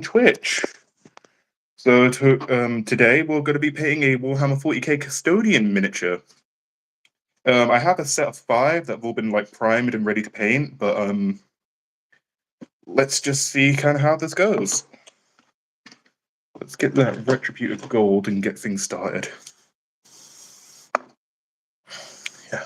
Twitch. So today we're going to be painting a Warhammer 40k custodian miniature. I have a set of 5 that have all been like primed and ready to paint, but let's just see kind of how this goes. Let's get that retributive gold and get things started. Yeah.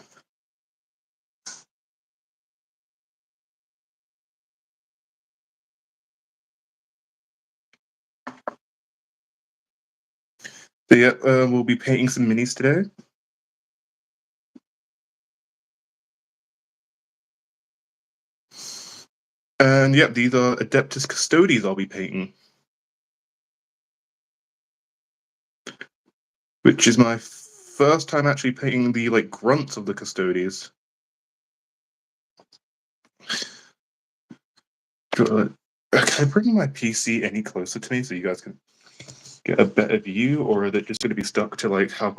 So yeah, we'll be painting some minis today. And yeah, these are Adeptus Custodes I'll be painting. Which is my first time actually painting the like grunts of the Custodes. Can I bring my PC any closer to me so you guys can get a better view, or are they just going to be stuck to like how?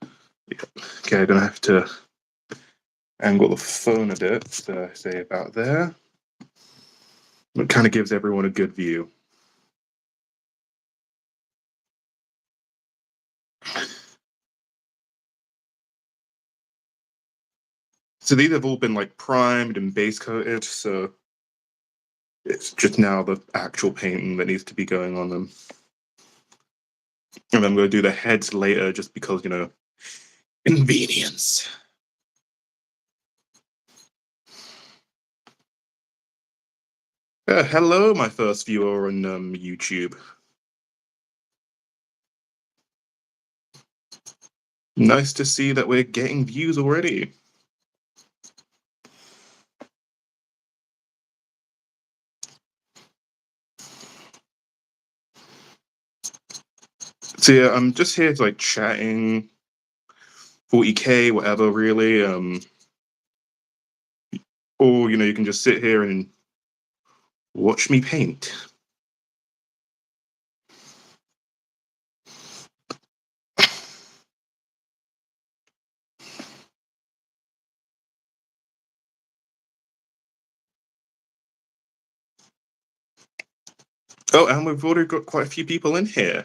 Okay, I'm gonna have to angle the phone a bit, say about there. It kind of gives everyone a good view. So these have all been like primed and base coated, so it's just now the actual painting that needs to be going on them. And I'm going to do the heads later just because, you know, convenience. Hello, my first viewer on YouTube. Nice to see that we're getting views already. So yeah, I'm just here to like chatting, 40k, whatever, really. Or you know, you can just sit here and watch me paint. Oh, and we've already got quite a few people in here.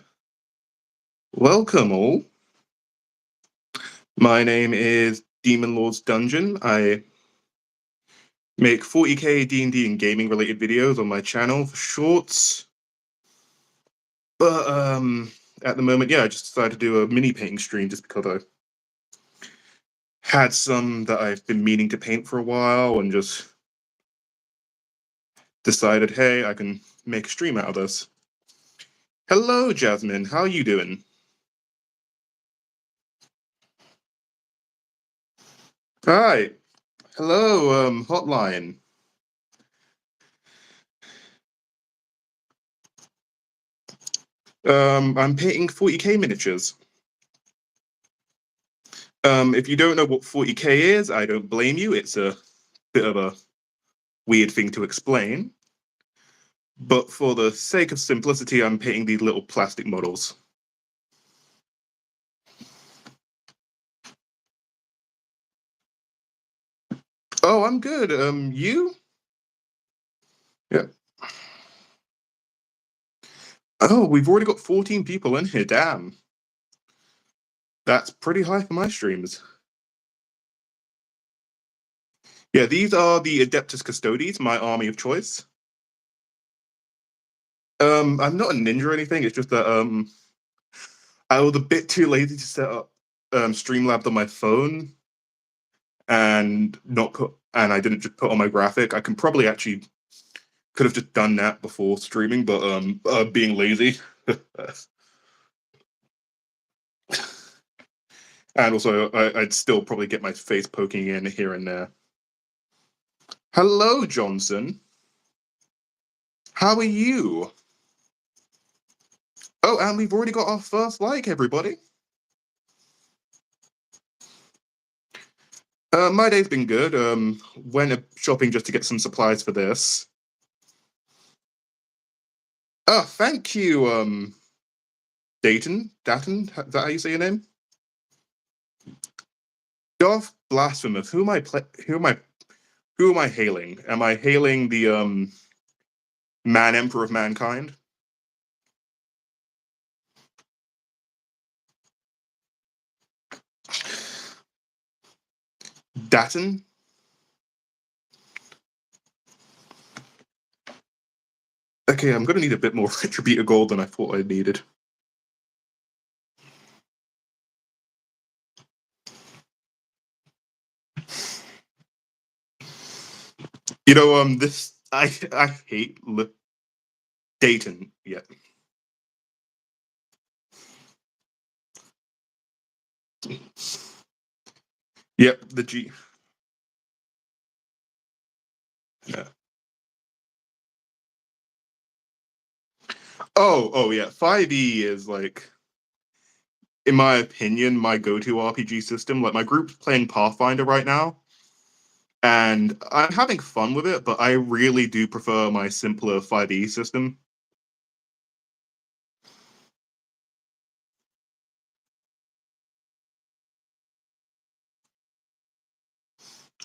Welcome all. My name is Demonlords Dungeon. I make 40k D&D and gaming related videos on my channel for shorts. But at the moment, yeah, I just decided to do a mini painting stream just because I had some that I've been meaning to paint for a while and just decided, hey, I can make a stream out of this. Hello, Jasmine. How are you doing? Hi. Hello, Hotline. I'm painting 40k miniatures. If you don't know what 40k is, I don't blame you. It's a bit of a weird thing to explain. But for the sake of simplicity, I'm painting these little plastic models. Oh, I'm good. You? Yeah. Oh, we've already got 14 people in here. Damn. That's pretty high for my streams. Yeah, these are the Adeptus Custodes, my army of choice. I'm not a ninja or anything. It's just that I was a bit too lazy to set up Streamlabs on my phone and I didn't just put on my graphic. I can probably actually could have just done that before streaming, but being lazy. And also, I'd still probably get my face poking in here and there. Hello, Johnson. How are you? Oh, and we've already got our first like, everybody. My day's been good. Went shopping just to get some supplies for this. Oh, thank you, Dayton? Is that how you say your name? Darth Blasphemous. Who am I hailing? Am I hailing the Man Emperor of Mankind. Datten. Okay, I'm gonna need a bit more Retributor gold than I thought I needed. You know, this I hate Dayton. Yeah. Yep, the G. Yeah. Oh yeah. 5e is like, in my opinion, my go-to RPG system. Like my group's playing Pathfinder right now, and I'm having fun with it, but I really do prefer my simpler 5e system.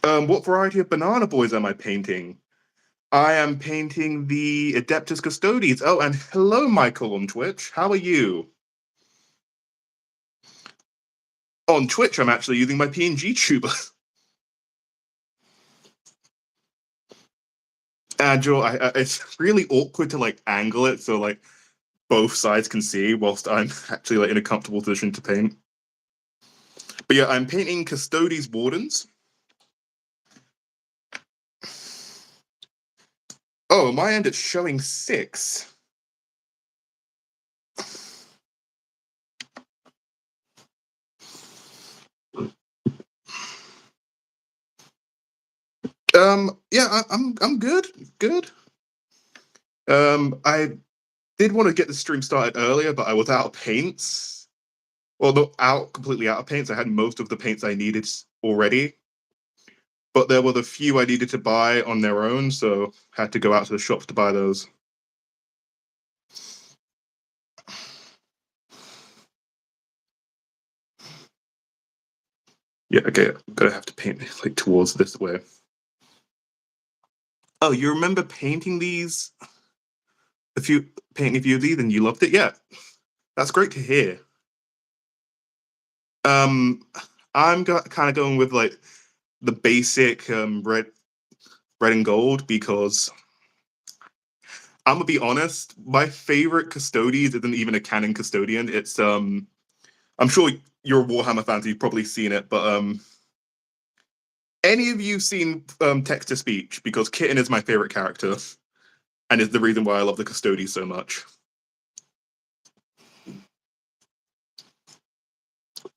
What variety of banana boys am I painting? I am painting the Adeptus Custodes. Oh, and hello, Michael on Twitch. How are you? On Twitch, I'm actually using my PNG tuber. And it's really awkward to like angle it so like both sides can see whilst I'm actually like in a comfortable position to paint. But yeah, I'm painting Custodes Wardens. Oh, my end it's showing 6. Yeah, I'm good, good. I did want to get the stream started earlier, but I was out of paints. Well, not completely out of paints. I had most of the paints I needed already, but there were the few I needed to buy on their own, so had to go out to the shops to buy those. Yeah, okay, I'm gonna have to paint like towards this way. Oh, you remember painting these? Painting a few of these, and you loved it? Yeah, that's great to hear. Um, I'm kind of going with like the basic red and gold because I'm gonna be honest. My favorite custodian isn't even a canon custodian. It's I'm sure you're a Warhammer fan, so you've probably seen it. But any of you seen text to speech? Because Kitten is my favorite character, and is the reason why I love the custodian so much.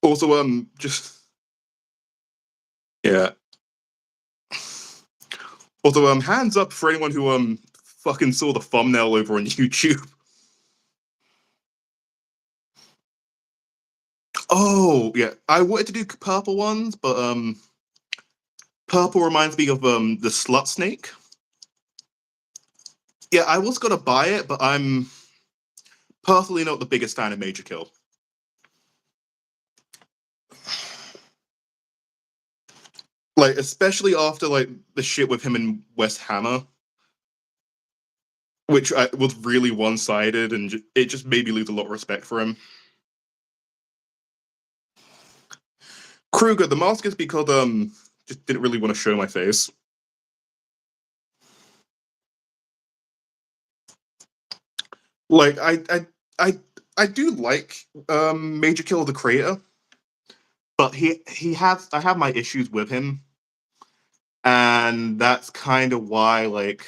Also, just yeah. Also, hands up for anyone who fucking saw the thumbnail over on YouTube. Oh yeah, I wanted to do purple ones, but purple reminds me of the slut snake. Yeah, I was gonna buy it, but I'm personally not the biggest fan of Major Kill. Like, especially after like the shit with him and West Hammer, which was really one-sided, and it just made me lose a lot of respect for him. Kruger, the mask is because just didn't really want to show my face. Like I do like Major Kill the creator, but he has I have my issues with him, and that's kind of why like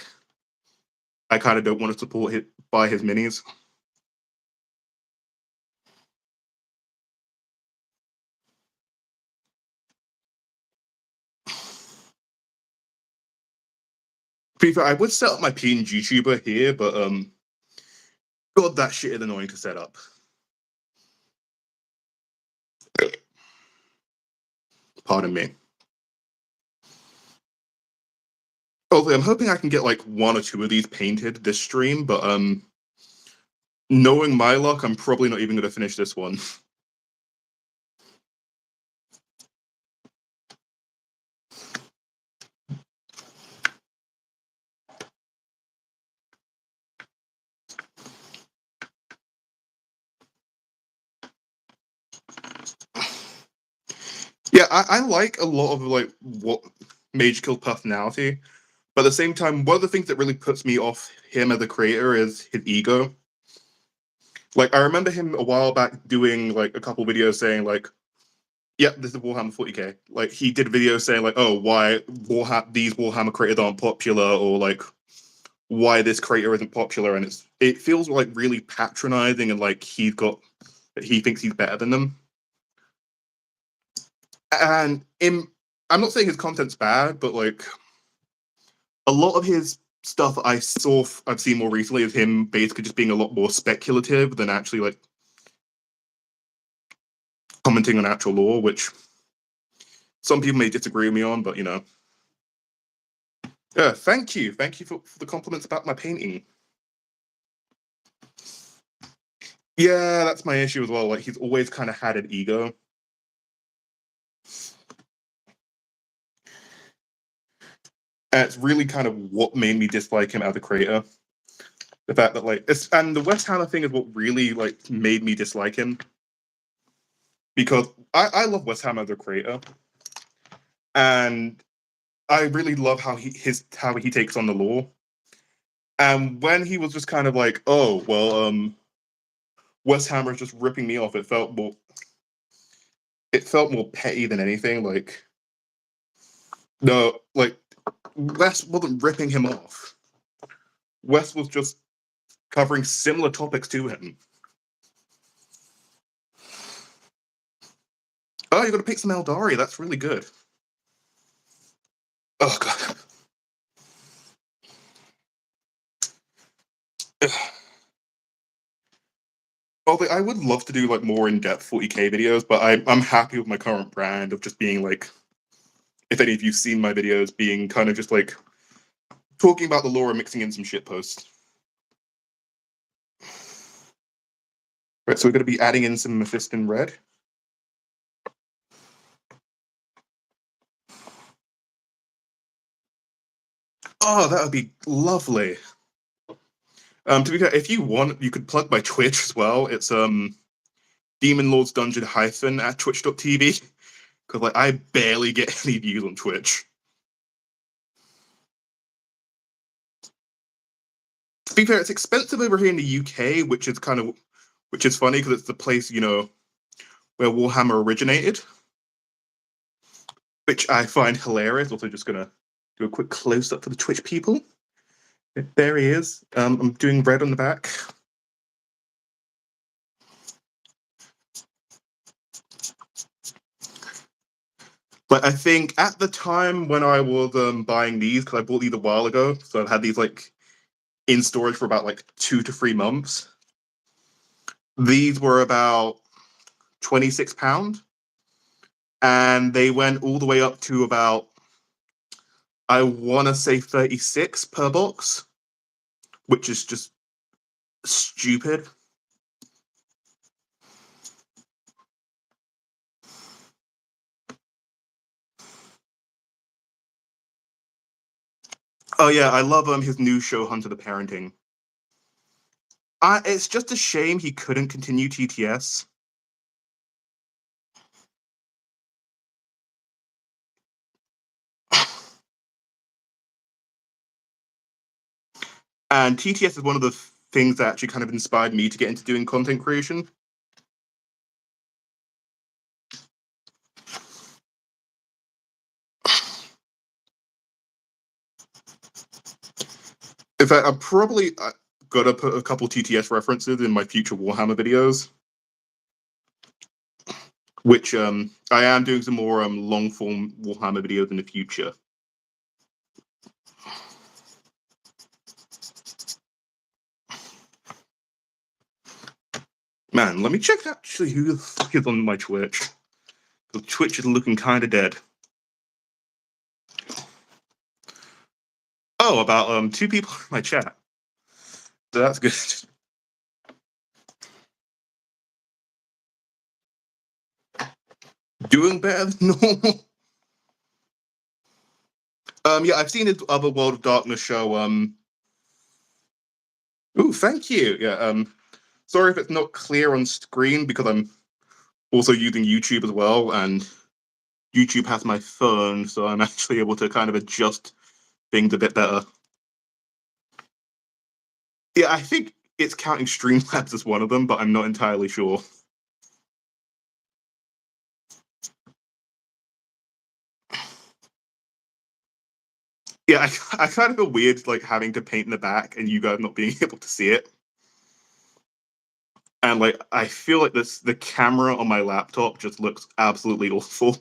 I kind of don't want to support it buy his minis. To be fair, I would set up my PNG tuber here, but God, that shit is annoying to set up. Pardon me. Okay, I'm hoping I can get like 1 or 2 of these painted this stream, but knowing my luck, I'm probably not even going to finish this one. Yeah, I like a lot of like what Mage Kill's personality, but at the same time, one of the things that really puts me off him as a creator is his ego. Like I remember him a while back doing like a couple videos saying like, "Yep, this is Warhammer 40k." Like he did videos saying like, "Oh, why these Warhammer creators aren't popular," or like why this creator isn't popular, and it feels like really patronizing and like he thinks he's better than them. And I'm not saying his content's bad, but like a lot of his stuff I've seen more recently is him basically just being a lot more speculative than actually like commenting on actual lore, which some people may disagree with me on, but you know. Yeah, thank you. Thank you for the compliments about my painting. Yeah, that's my issue as well. Like he's always kind of had an ego. And it's really kind of what made me dislike him as a creator. The fact that like and the West Hammer thing is what really like made me dislike him. Because I love West Hammer as a creator. And I really love how he takes on the lore. And when he was just kind of like, oh well, West Hammer is just ripping me off, it felt more petty than anything. Like no, like West wasn't ripping him off. West was just covering similar topics to him. Oh, you're gonna pick some Eldari. That's really good. Oh god. Although I would love to do like more in-depth 40k videos, but I'm happy with my current brand of just being like, if any of you've seen my videos, being kind of just like talking about the lore and mixing in some shit posts. Right, so we're going to be adding in some Mephiston red. Oh, that would be lovely. To be fair, if you want, you could plug my Twitch as well. It's demonlords dungeon hyphen at twitch.tv, because like I barely get any views on Twitch. To be fair, it's expensive over here in the UK, which is funny because it's the place, you know, where Warhammer originated, which I find hilarious. Also, just gonna do a quick close up for the Twitch people. There he is. I'm doing red on the back. But I think at the time when I was buying these, because I bought these a while ago, so I've had these like in storage for about like 2 to 3 months. These were about £26, and they went all the way up to about, I want to say 36 per box, which is just stupid. Oh yeah, I love his new show, Hunter the Parenting. It's just a shame he couldn't continue TTS. And TTS is one of the things that actually kind of inspired me to get into doing content creation. In fact, I'm probably gonna put a couple TTS references in my future Warhammer videos, which I am doing some more long form Warhammer videos in the future. Man, let me check actually who the fuck is on my Twitch. Because Twitch is looking kind of dead. Oh, about 2 people in my chat. So that's good. Doing better than normal. Yeah, I've seen his other World of Darkness show. Ooh, thank you. Yeah. Sorry if it's not clear on screen because I'm also using YouTube as well, and YouTube has my phone, so I'm actually able to kind of adjust things a bit better. Yeah, I think it's counting Streamlabs as one of them, but I'm not entirely sure. Yeah, I kind of feel weird like having to paint in the back and you guys not being able to see it. And like I feel like the camera on my laptop just looks absolutely awful.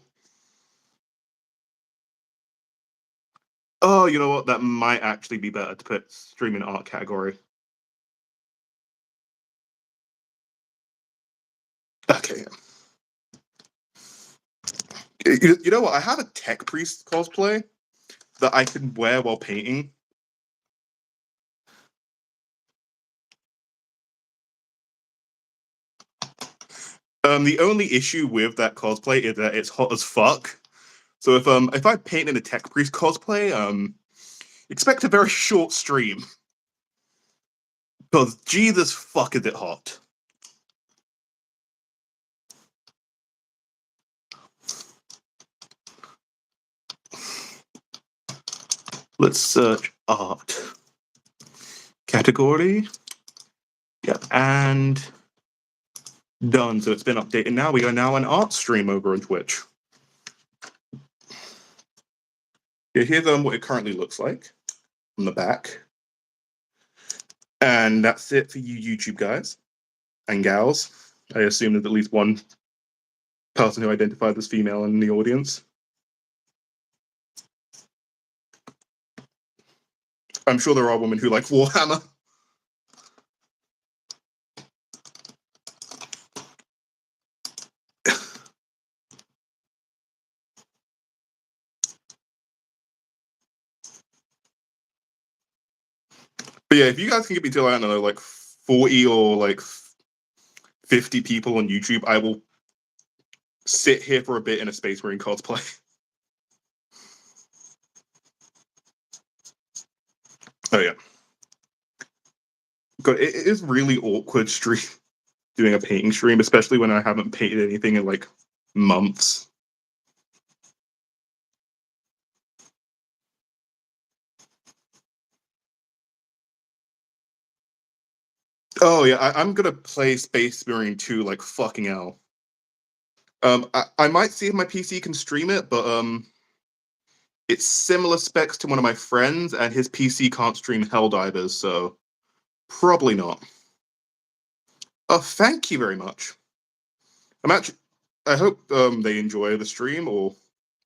Oh, you know what? That might actually be better to put stream in art category. Okay. You know what? I have a tech priest cosplay that I can wear while painting. The only issue with that cosplay is that it's hot as fuck. So if I paint in a tech priest cosplay, expect a very short stream. Because Jesus fuck is it hot. Let's search art. Category. Yep, and done. So it's been updated now. We are now an art stream over on Twitch. Yeah, here's what it currently looks like on the back. And that's it for you YouTube guys and gals. I assume there's at least one person who identified as female in the audience. I'm sure there are women who like Warhammer. But yeah, if you guys can get me to, I don't know, like 40 or like 50 people on YouTube, I will sit here for a bit in a Space Marine cosplay. Oh yeah. God, it is really awkward doing a painting stream, especially when I haven't painted anything in like months. Oh yeah, I'm gonna play Space Marine 2 like fucking hell. I might see if my PC can stream it, but it's similar specs to one of my friends, and his PC can't stream Helldivers, so probably not. Oh, thank you very much. I hope they enjoy the stream or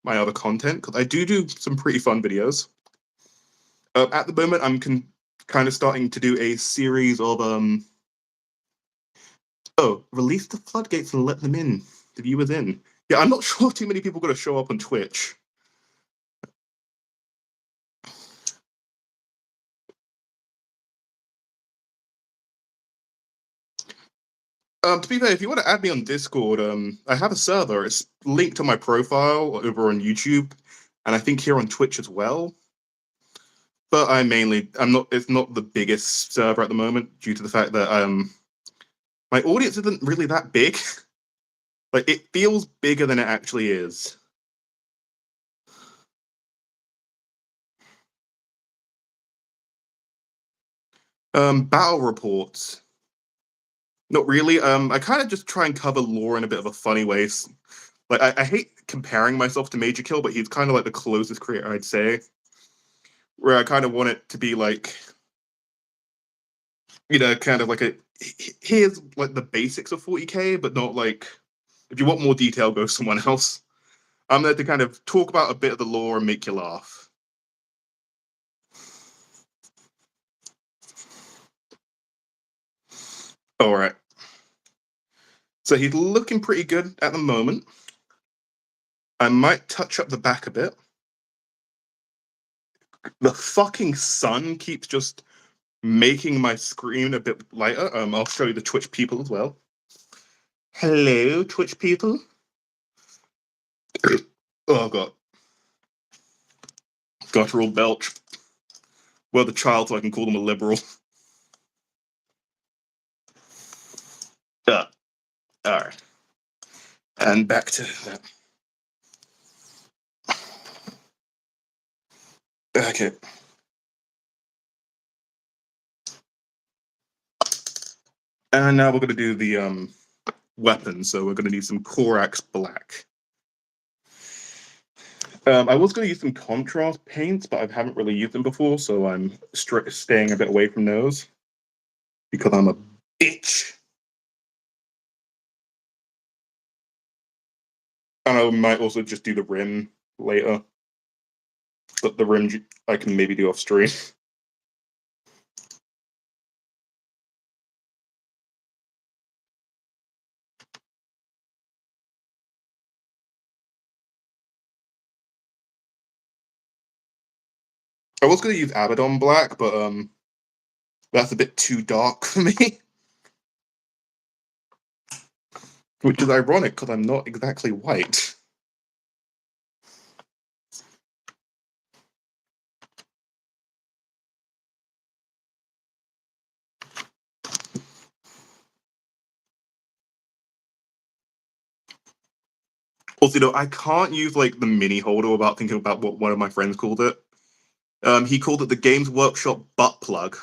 my other content, because I do some pretty fun videos. At the moment, I'm kind of starting to do a series of release the floodgates and let them in, the viewers in. Yeah, I'm not sure too many people are going to show up on Twitch. To be fair, if you want to add me on Discord, I have a server. It's linked to my profile over on YouTube, and I think here on Twitch as well. But I'm not. It's not the biggest server at the moment due to the fact that my audience isn't really that big. Like it feels bigger than it actually is. Battle reports. Not really. I kind of just try and cover lore in a bit of a funny way. Like I hate comparing myself to Major Kill, but he's kind of like the closest creator I'd say. Where I kind of want it to be like, kind of like here's like the basics of 40k, but not like if you want more detail, go someone else. I'm there to kind of talk about a bit of the lore and make you laugh. All right. So he's looking pretty good at the moment. I might touch up the back a bit. The fucking sun keeps just making my screen a bit lighter. I'll show you the Twitch people as well. Hello, Twitch people. Oh god. Guttural belch. Well, the child, so I can call them a liberal. Alright. And back to that. Okay. And now we're gonna do the weapon. So we're gonna need some Corax Black. I was gonna use some contrast paints, but I haven't really used them before, so I'm staying a bit away from those because I'm a bitch. And I might also just do the rim later, but the rim I can maybe do off stream. I was gonna use Abaddon Black, but that's a bit too dark for me. Which is ironic because I'm not exactly white. Also, I can't use like the mini holder without thinking about what one of my friends called it. He called it the Games Workshop butt plug.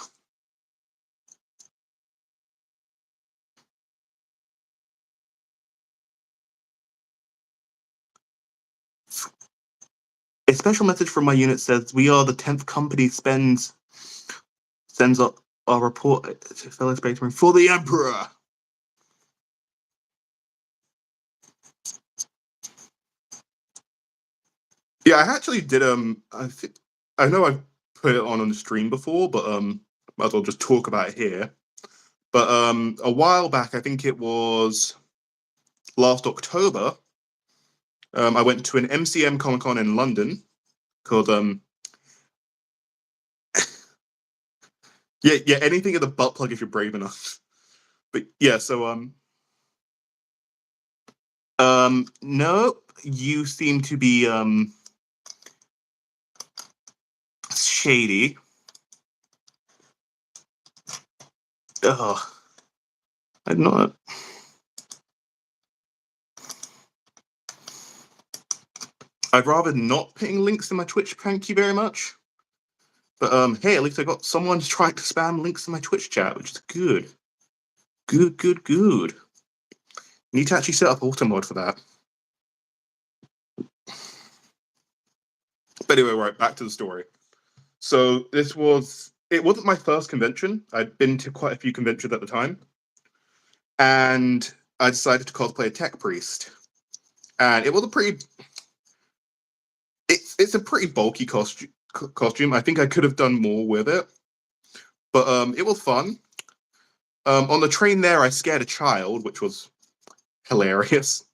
A special message from my unit says we are the 10th company sends a report to fellow spacemen for the Emperor. Yeah, I actually did. I know I've put it on the stream before, but might as well just talk about it here. But a while back, I think it was last October, I went to an MCM Comic Con in London called yeah, anything in the butt plug if you're brave enough. But yeah, so no, you seem to be shady. Ugh, I'm not. I'd rather not putting links in my Twitch. Thank you very much. But hey, at least I got someone trying to spam links in my Twitch chat, which is good. Good. Need to actually set up auto mod for that. But anyway, right, back to the story. So it wasn't my first convention. I'd been to quite a few conventions at the time. And I decided to cosplay a tech priest. And it was it's a pretty bulky costume. I think I could have done more with it. But it was fun. On the train there, I scared a child, which was hilarious.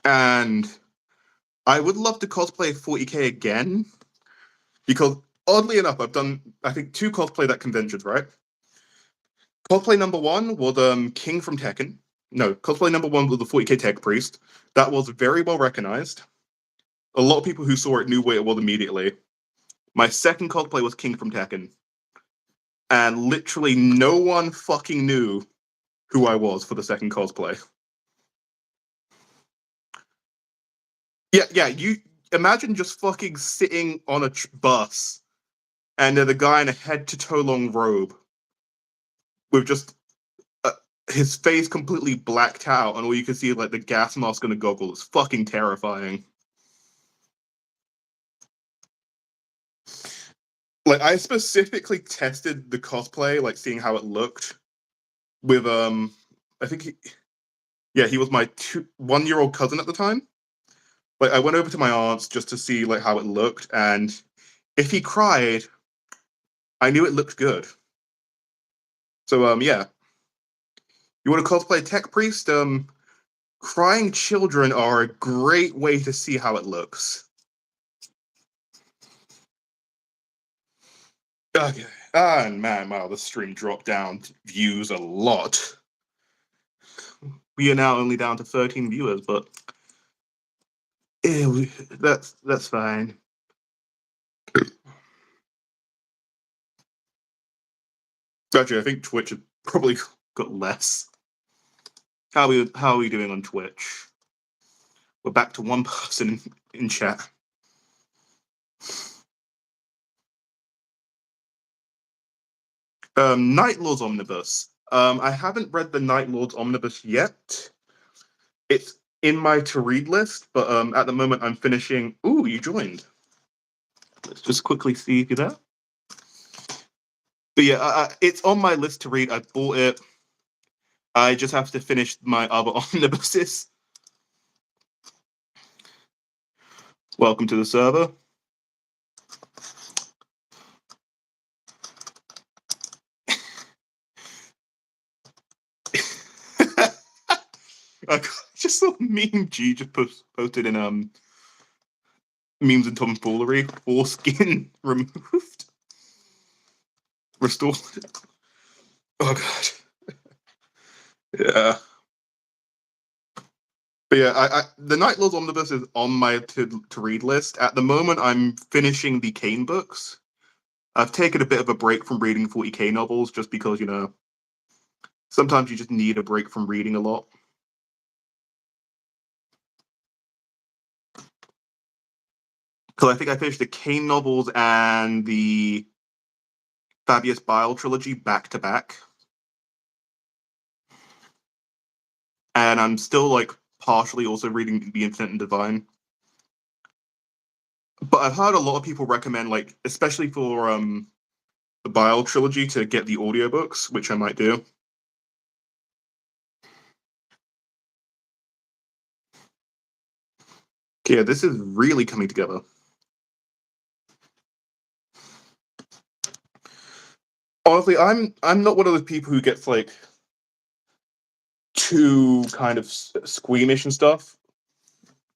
And I would love to cosplay 40k again, because oddly enough, I've done, I think, 2 cosplay that conventions, right? Cosplay number 1 was King from Tekken. No, cosplay number 1 was the 40k Tech Priest. That was very well recognized. A lot of people who saw it knew what it was immediately. My second cosplay was King from Tekken. And literally no one fucking knew who I was for the second cosplay. Yeah, you imagine just fucking sitting on a bus and there's a guy in a head to toe long robe with just his face completely blacked out, and all you can see is like the gas mask and the goggle. It's fucking terrifying. Like, I specifically tested the cosplay, like seeing how it looked with I think he was my 1-year-old cousin at the time. Like, I went over to my aunt's just to see like how it looked, and if he cried, I knew it looked good. So yeah, you want to cosplay Tech Priest? Crying children are a great way to see how it looks. Okay. And man, wow, the stream dropped down views a lot. We are now only down to 13 viewers, but that's fine. Actually, I think Twitch has probably got less. How are we doing on Twitch? We're back to one person in chat. Night Lords Omnibus. I haven't read the Night Lords Omnibus yet. It's in my to-read list, but at the moment I'm finishing... Ooh, you joined. Let's just quickly see if you're there. But yeah, it's on my list to read. I bought it. I just have to finish my other omnibuses. Welcome to the server. I just saw meme G just posted in memes and tomfoolery. Foreskin removed. Restored. Oh god. Yeah. But yeah, the Night Lords Omnibus is on my to-read list. At the moment, I'm finishing the Kane books. I've taken a bit of a break from reading 40k novels just because, you know, sometimes you just need a break from reading a lot. Because I think I finished the Kane novels and the Fabius Bile trilogy back to back. And I'm still, like, partially also reading The Infinite and Divine. But I've heard a lot of people recommend, like, especially for the Bile trilogy, to get the audiobooks, which I might do. Yeah, this is really coming together. Honestly, I'm not one of those people who gets, like, too kind of squeamish and stuff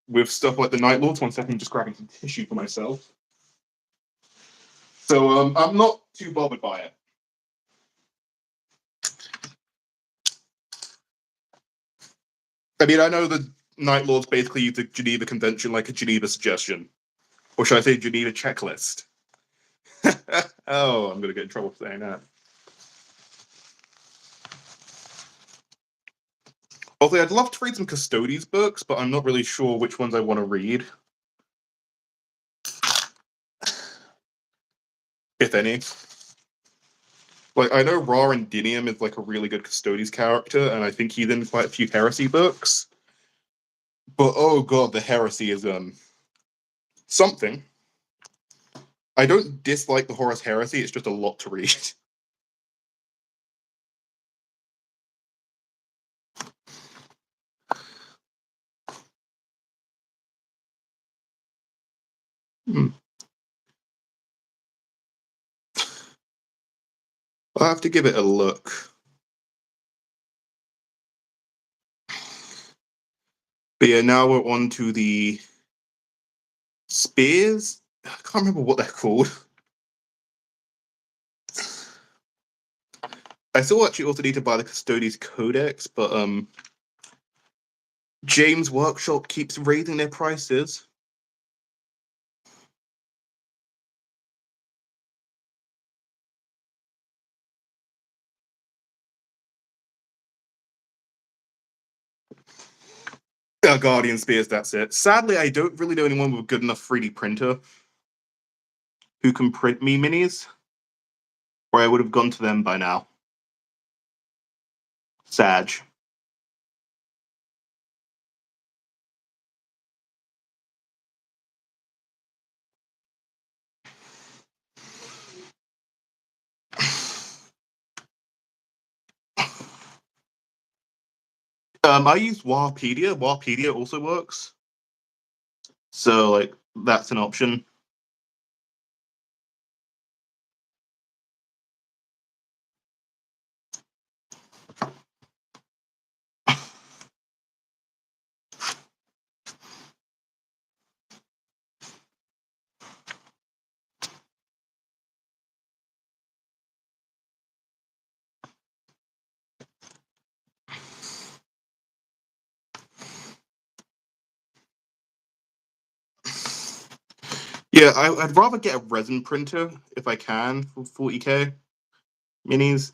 with stuff like the Night Lords. 1 second, I'm just grabbing some tissue for myself. So I'm not too bothered by it. I mean, I know the Night Lords basically use the Geneva Convention like a Geneva suggestion. Or should I say Geneva checklist? Oh, I'm going to get in trouble for saying that. Although I'd love to read some Custodes books, but I'm not really sure which ones I want to read. If any. Like, I know Ra and Dinium is like a really good Custodes character, and I think he's in quite a few Heresy books. But oh god, the Heresy is something. I don't dislike the Horus Heresy, it's just a lot to read. I'll have to give it a look. But yeah, now we're on to the spears. I can't remember what they're called. I still actually also need to buy the Custodes Codex, but James Workshop keeps raising their prices. Guardian Spears, that's it. Sadly, I don't really know anyone with a good enough 3D printer who can print me minis, or I would have gone to them by now. Sag. I use Warpedia. Warpedia also works. So, like, that's an option. Yeah, I'd rather get a resin printer if I can for 40k minis.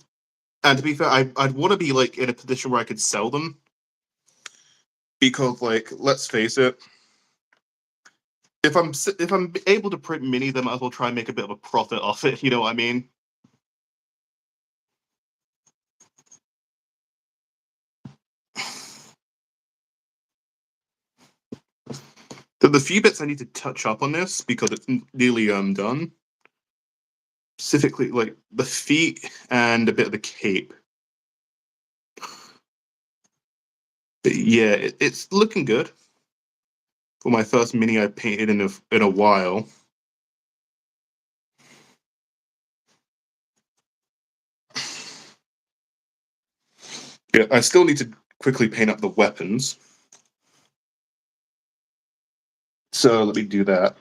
And to be fair, I'd want to be like in a position where I could sell them. Because, like, let's face it, if I'm able to print mini, then I might as well try and make a bit of a profit off it. You know what I mean? So the few bits I need to touch up on this because it's nearly done. Specifically, like the feet and a bit of the cape. But yeah, it's looking good for my first mini I painted in a while. Yeah, I still need to quickly paint up the weapons. So let me do that.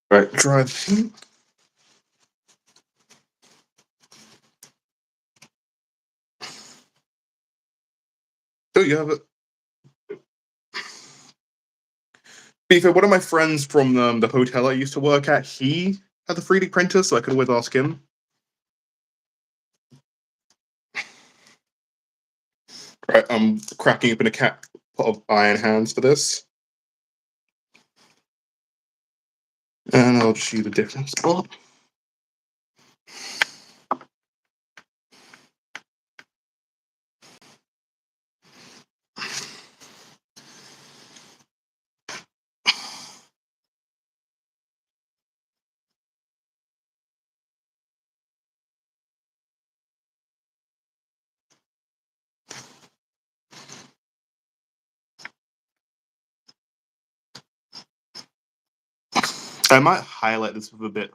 Right, dry the paint. Oh, you have it. Be fair, one of my friends from the hotel I used to work at, he had the 3D printer, so I could always ask him. Right, I'm cracking open a pot of iron hands for this. And I'll just use a different spot. I might highlight this with a bit.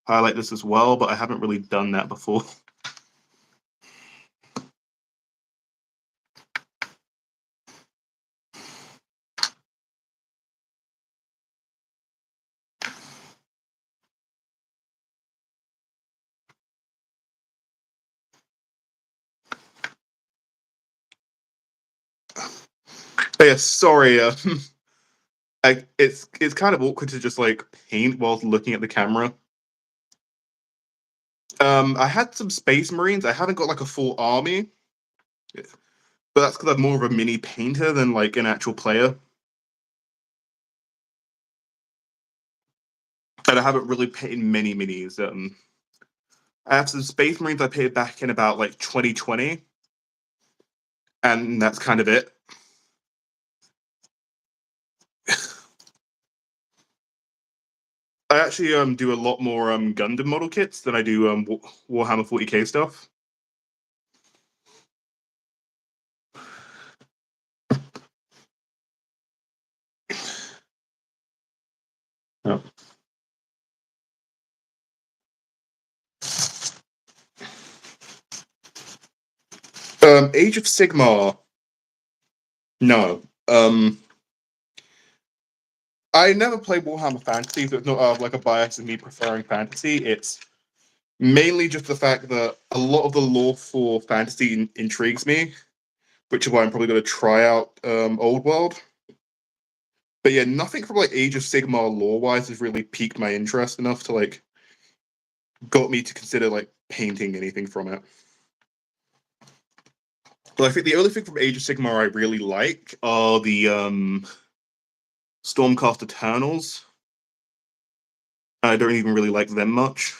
Highlight this as well, but I haven't really done that before. But yeah, sorry. It's kind of awkward to just like paint whilst looking at the camera. I had some Space Marines. I haven't got like a full army, but that's because I'm more of a mini painter than like an actual player. And I haven't really painted many minis. I have some Space Marines I painted back in about like 2020, and that's kind of it. I actually do a lot more Gundam model kits than I do Warhammer 40k stuff. Oh. Age of Sigmar. No. I never played Warhammer Fantasy, so it's not like a bias in me preferring fantasy. It's mainly just the fact that a lot of the lore for fantasy intrigues me, which is why I'm probably going to try out Old World. But yeah, nothing from like Age of Sigmar lore-wise has really piqued my interest enough to like got me to consider like painting anything from it. But I think the only thing from Age of Sigmar I really like are the Stormcast Eternals. I don't even really like them much.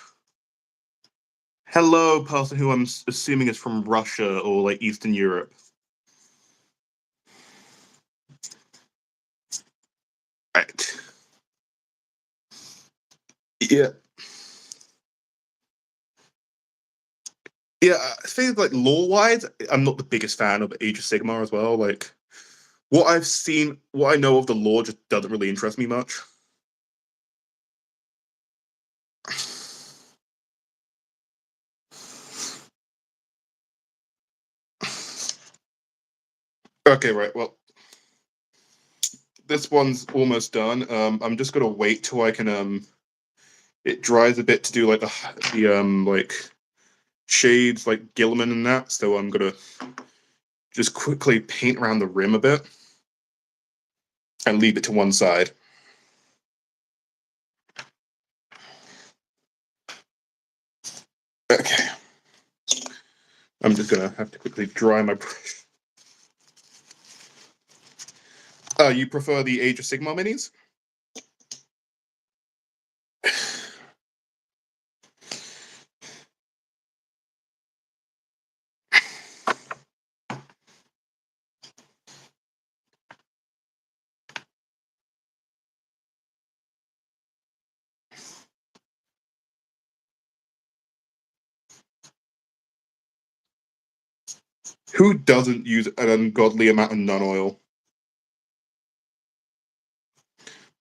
Hello, person who I'm assuming is from Russia or like Eastern Europe. Right. Yeah. Yeah, I think like lore-wise, I'm not the biggest fan of Age of Sigmar as well. Like what I've seen, what I know of the lore just doesn't really interest me much. Okay, right. Well, this one's almost done. I'm just gonna wait till I can it dries a bit to do like the like shades like Gilliman and that. So I'm gonna just quickly paint around the rim a bit and leave it to one side. Okay. I'm just gonna have to quickly dry my brush. You prefer the Age of Sigmar minis? Who doesn't use an ungodly amount of non-oil?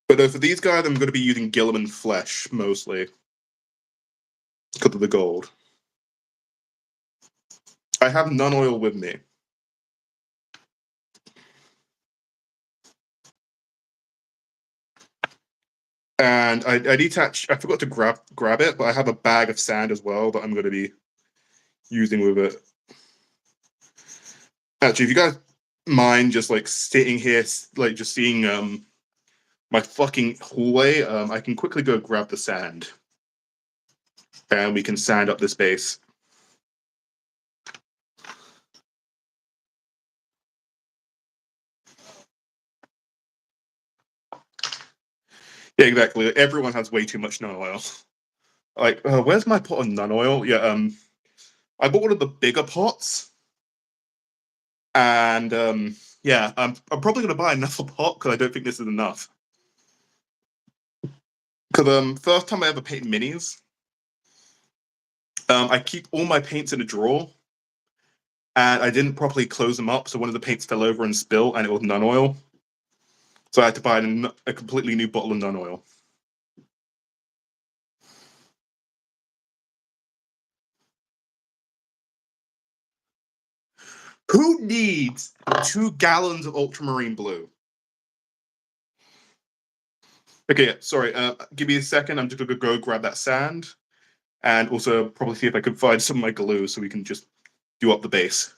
But for these guys, I'm going to be using Gilliman Flesh mostly because of the gold. I have non-oil with me. And I need to I forgot to grab it, but I have a bag of sand as well that I'm going to be using with it. Actually, if you guys mind just like sitting here, like just seeing my fucking hallway, I can quickly go grab the sand. And we can sand up this base. Yeah, exactly. Everyone has way too much non-oil. Like, where's my pot of non-oil? Yeah, I bought one of the bigger pots. And yeah, I'm probably gonna buy another pot because I don't think this is enough. Because first time I ever painted minis, I keep all my paints in a drawer, and I didn't properly close them up, so one of the paints fell over and spilled, and it was non-oil. So I had to buy a completely new bottle of non-oil. Who needs 2 gallons of ultramarine blue? Okay, sorry. Give me a second. I'm just gonna go grab that sand, and also probably see if I can find some of my glue so we can just do up the base.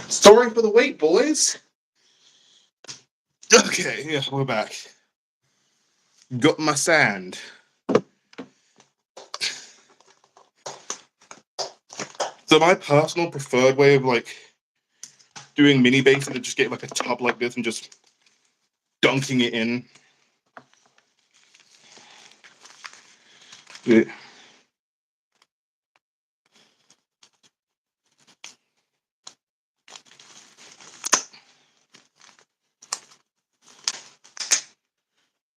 Sorry for the wait, boys. Okay, yeah, we're back. Got my sand. So my personal preferred way of like doing mini bases is just getting like a tub like this and just dunking it in. Yeah.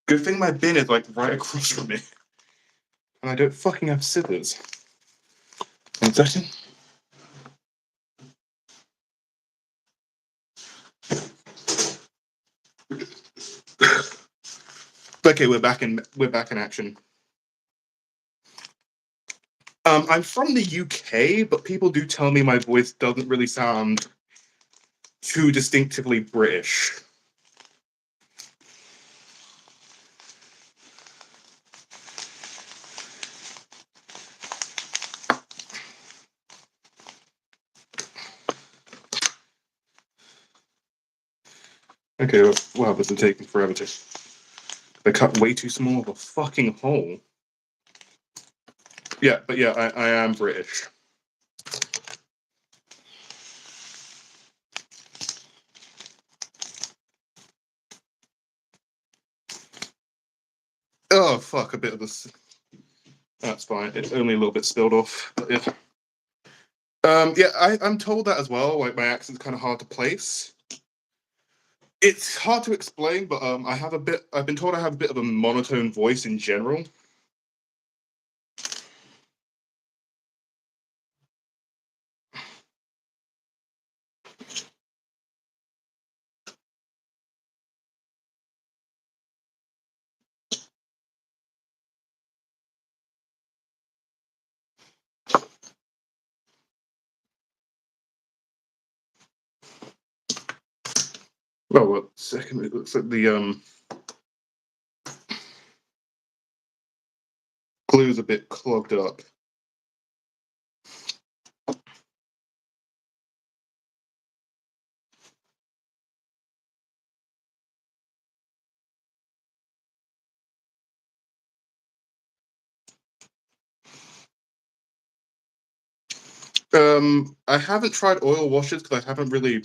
Good thing my bin is like right across from me. And I don't fucking have scissors. 1 second. Okay, we're back in action. I'm from the UK, but people do tell me my voice doesn't really sound too distinctively British. Okay, wow, this is taking forever to... They cut way too small of a fucking hole. Yeah, but yeah, I am British. Oh, fuck, a bit of this. That's fine. It's only a little bit spilled off, but yeah. Yeah, I'm told that as well. Like, my accent's kind of hard to place. It's hard to explain, but I've been told I have a bit of a monotone voice in general. Well, what second? It looks like the glue's a bit clogged up. I haven't tried oil washes because I haven't really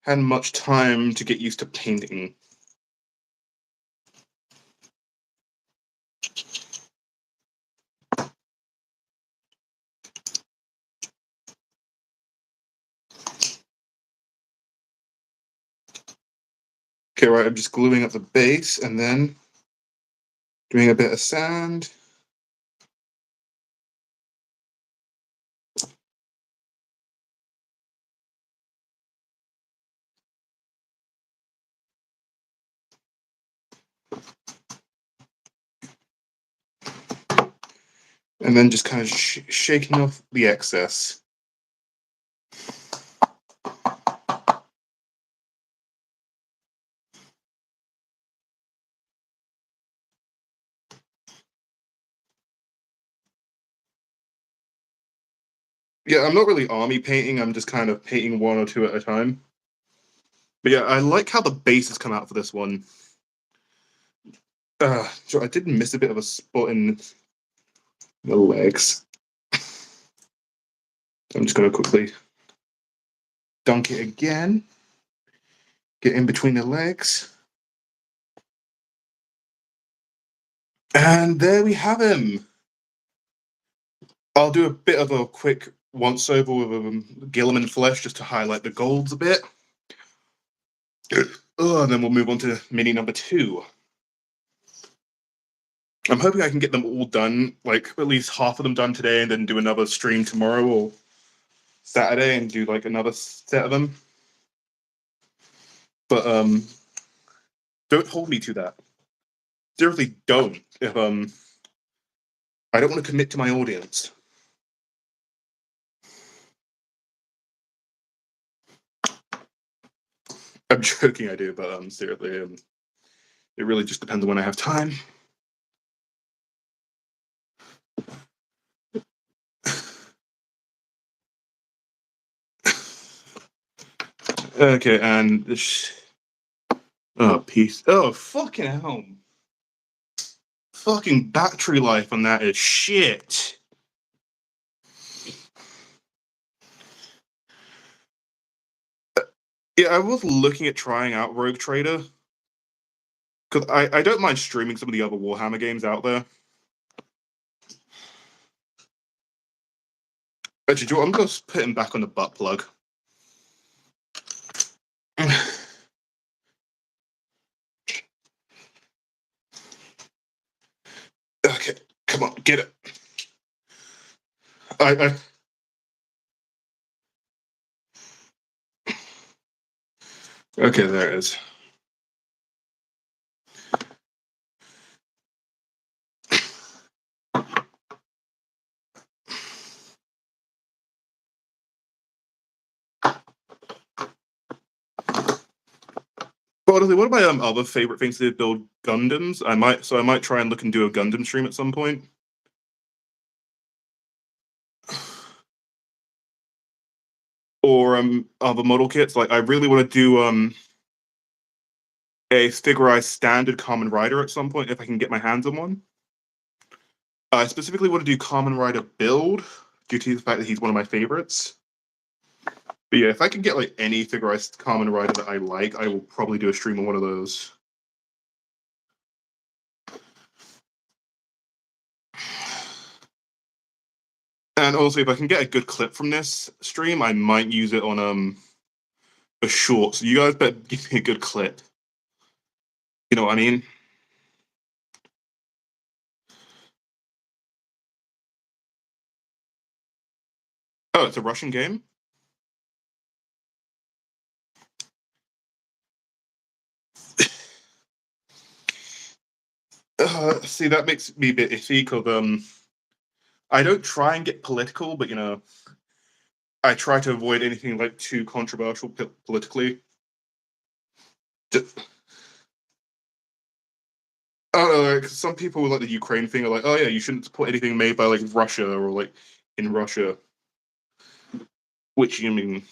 had much time to get used to painting. Okay, right, I'm just gluing up the base and then doing a bit of sand. And then just kind of shaking off the excess. Yeah, I'm not really army painting, I'm just kind of painting one or two at a time. But yeah, I like how the base has come out for this one. So I did miss a bit of a spot in the legs. I'm just going to quickly dunk it again. Get in between the legs. And there we have him. I'll do a bit of a quick once over with Gilliman flesh just to highlight the golds a bit. Oh, and then we'll move on to mini number 2. I'm hoping I can get them all done, like at least half of them done today, and then do another stream tomorrow or Saturday and do like another set of them. But don't hold me to that. Seriously, don't. If I don't want to commit to my audience. I'm joking, I do, but seriously, it really just depends on when I have time. Okay, and this. Oh, peace. Oh, fucking hell. Fucking battery life on that is shit. Yeah, I was looking at trying out Rogue Trader. Because I don't mind streaming some of the other Warhammer games out there. Actually, I'm going to put him back on the butt plug. Okay, come on, get it. I Okay, there it is. But honestly, one of my other favorite things to build Gundams. I might try and look and do a Gundam stream at some point. Or other model kits. Like I really want to do a figurized standard Common Rider at some point if I can get my hands on one. I specifically want to do Common Rider build due to the fact that he's one of my favorites. But yeah, if I can get like any figurized Common Rider that I like, I will probably do a stream on one of those. And also, if I can get a good clip from this stream, I might use it on a short. So you guys better give me a good clip. You know what I mean? Oh, it's a Russian game? See, that makes me a bit iffy because I don't try and get political, but I try to avoid anything like too controversial politically. I don't know, like some people with like the Ukraine thing are like, oh yeah, you shouldn't support anything made by like Russia or like in Russia. Which you mean,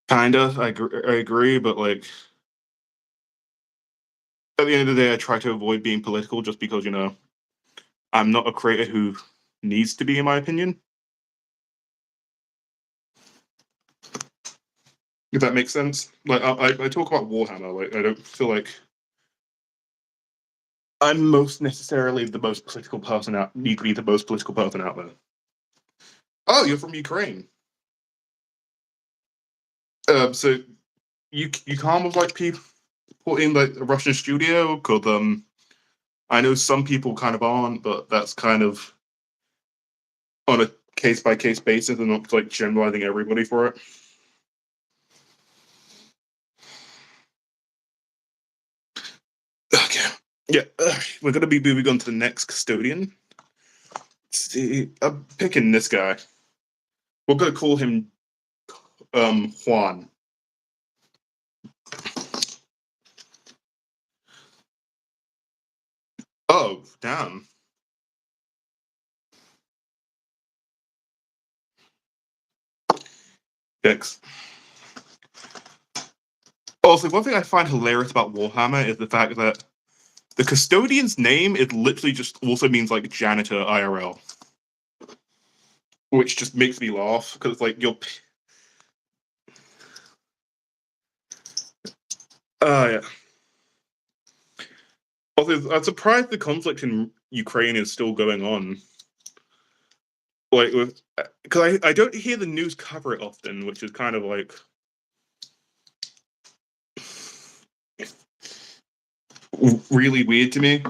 kinda, I agree, but like at the end of the day, I try to avoid being political just because I'm not a creator who needs to be, in my opinion. If that makes sense. Like I talk about Warhammer, like I don't feel like I'm most necessarily the most political person out. Need to be the most political person out there. Oh, you're from Ukraine. So you can't with like people in like a Russian studio because I know some people kind of aren't, but that's kind of on a case by case basis and not like generalizing everybody for it. Okay. Yeah, we're gonna be moving on to the next custodian. Let's see, I'm picking this guy. We're gonna call him Juan. Oh, damn. Picks. Also, one thing I find hilarious about Warhammer is the fact that the custodian's name is literally just also means like janitor IRL, which just makes me laugh because like you're. Yeah. Also, I'm surprised the conflict in Ukraine is still going on. Like, because I don't hear the news cover it often, which is kind of like really weird to me.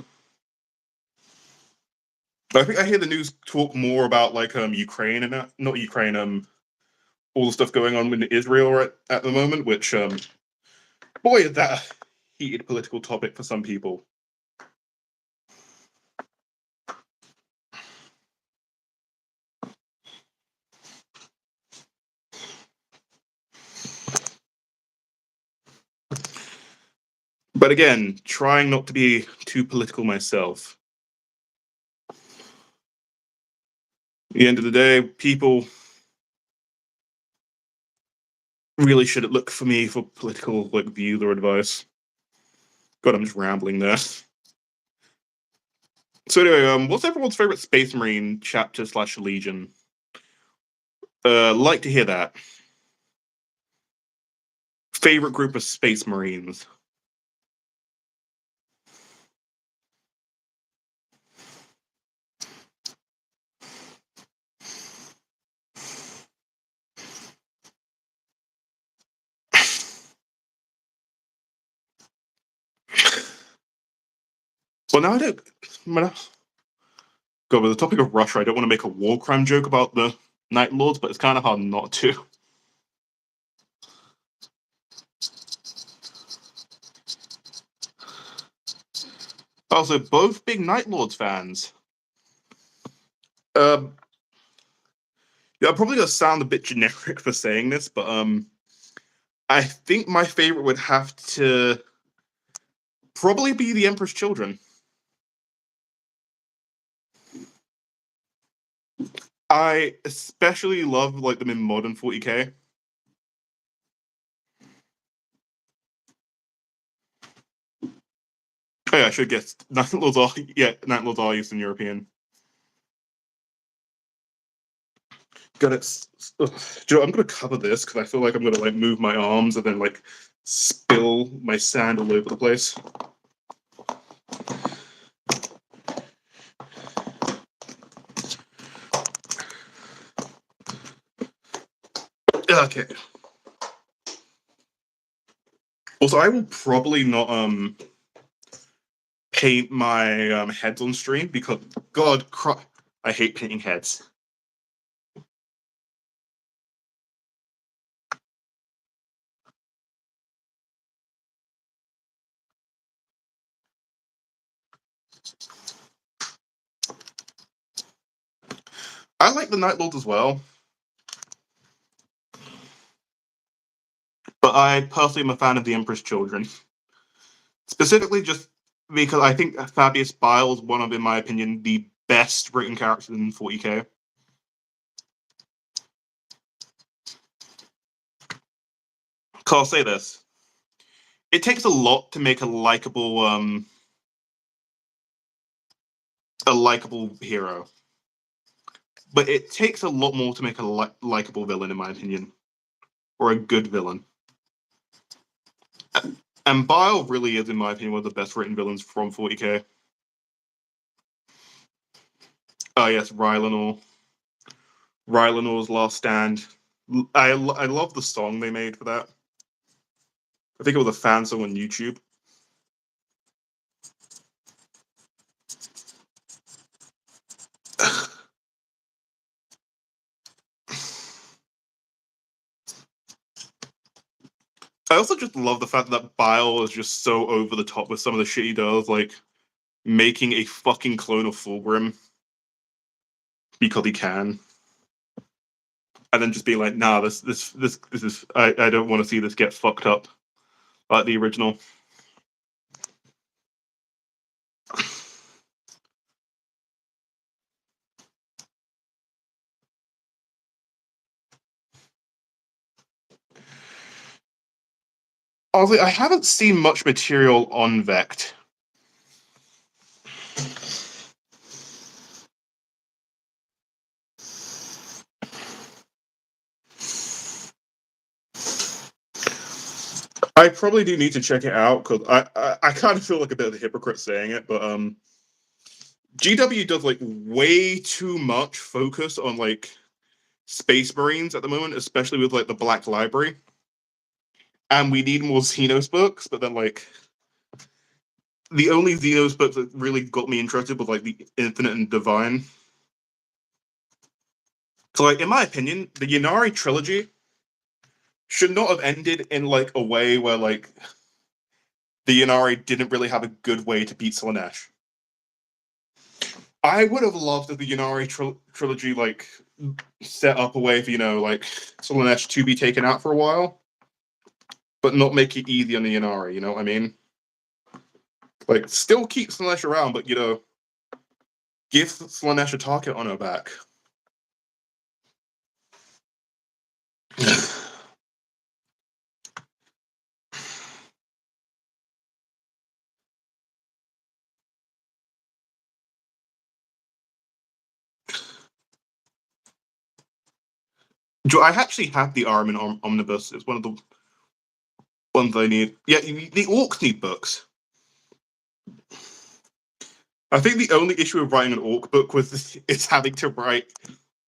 But I think I hear the news talk more about like Ukraine and not Ukraine all the stuff going on in Israel at the moment, which boy is that a heated political topic for some people. But again, trying not to be too political myself. At the end of the day, people really shouldn't look for me for political like views or advice. God, I'm just rambling there. So anyway, what's everyone's favorite Space Marine chapter / Legion? Like to hear that. Favorite group of Space Marines. Well, now I don't. God, with the topic of Russia, I don't want to make a war crime joke about the Night Lords, but it's kind of hard not to. Also, both big Night Lords fans. Um, yeah, I'm probably gonna sound a bit generic for saying this, but I think my favorite would have to probably be the Emperor's Children. I especially love like them in modern 40k. Oh, yeah, I should guess. Night Lords are Night Lords are Eastern European. Got it. Joe, I'm gonna cover this because I feel like I'm gonna like move my arms and then like spill my sand all over the place. Okay. Also, I will probably not paint my heads on stream because I hate painting heads. I like the Night Lords as well, but I personally am a fan of the Emperor's Children. Specifically just because I think Fabius Bile is one of, in my opinion, the best written characters in 40k. I'll say this. It takes a lot to make a likable hero. But it takes a lot more to make a likable villain, in my opinion. Or a good villain. And Bile really is, in my opinion, one of the best written villains from 40k. Oh, yes, Rylanor. Rylanor's Last Stand. I love the song they made for that. I think it was a fan song on YouTube. I also just love the fact that Bile is just so over the top with some of the shit he does, like making a fucking clone of Fulgrim because he can, and then just being like, "Nah, this is I don't want to see this get fucked up like the original." Honestly, I haven't seen much material on Vect. I probably do need to check it out because I kind of feel like a bit of a hypocrite saying it, but GW does like way too much focus on like Space Marines at the moment, especially with like the Black Library. And we need more Xenos books, but then like the only Xenos books that really got me interested was like the Infinite and Divine. So like in my opinion, the Ynnari trilogy should not have ended in like a way where like the Ynnari didn't really have a good way to beat Slaanesh. I would have loved if the Ynnari trilogy like set up a way for, you know, like Slaanesh to be taken out for a while, but not make it easy on the Ynnari, you know what I mean? Like still keep Slaanesh around, but you know, give Slaanesh a target on her back. I actually have the Armin Omnibus. It's one of the ones I need. Yeah, the Orcs need books. I think the only issue with writing an Orc book was is having to write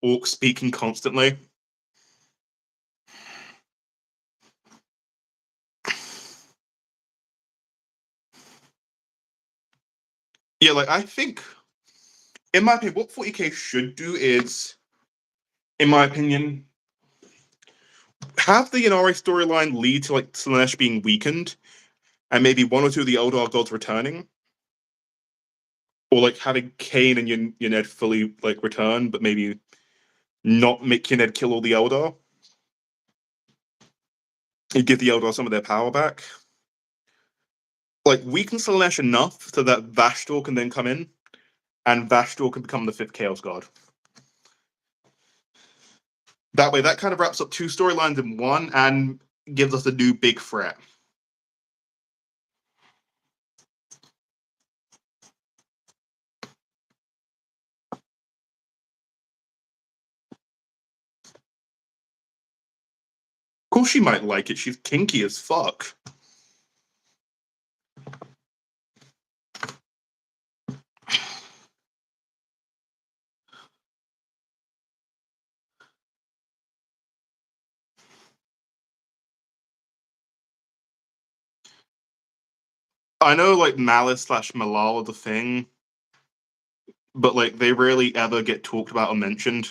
Orc speaking constantly. Yeah, like I think, in my opinion, what 40k should do is, in my opinion, have the Ynnari storyline lead to like Slaanesh being weakened, and maybe one or two of the Eldar gods returning, or like having Kane and Yoned fully like return, but maybe not make Yoned kill all the Eldar, and give the Eldar some of their power back. Like weaken Slaanesh enough so that Vashtor can then come in, and Vashtor can become the fifth Chaos God. That way, that kind of wraps up two storylines in one and gives us a new big threat. course she might like it. She's kinky as fuck. I know, like, Malice slash Malal are the thing, but, like, they rarely ever get talked about or mentioned.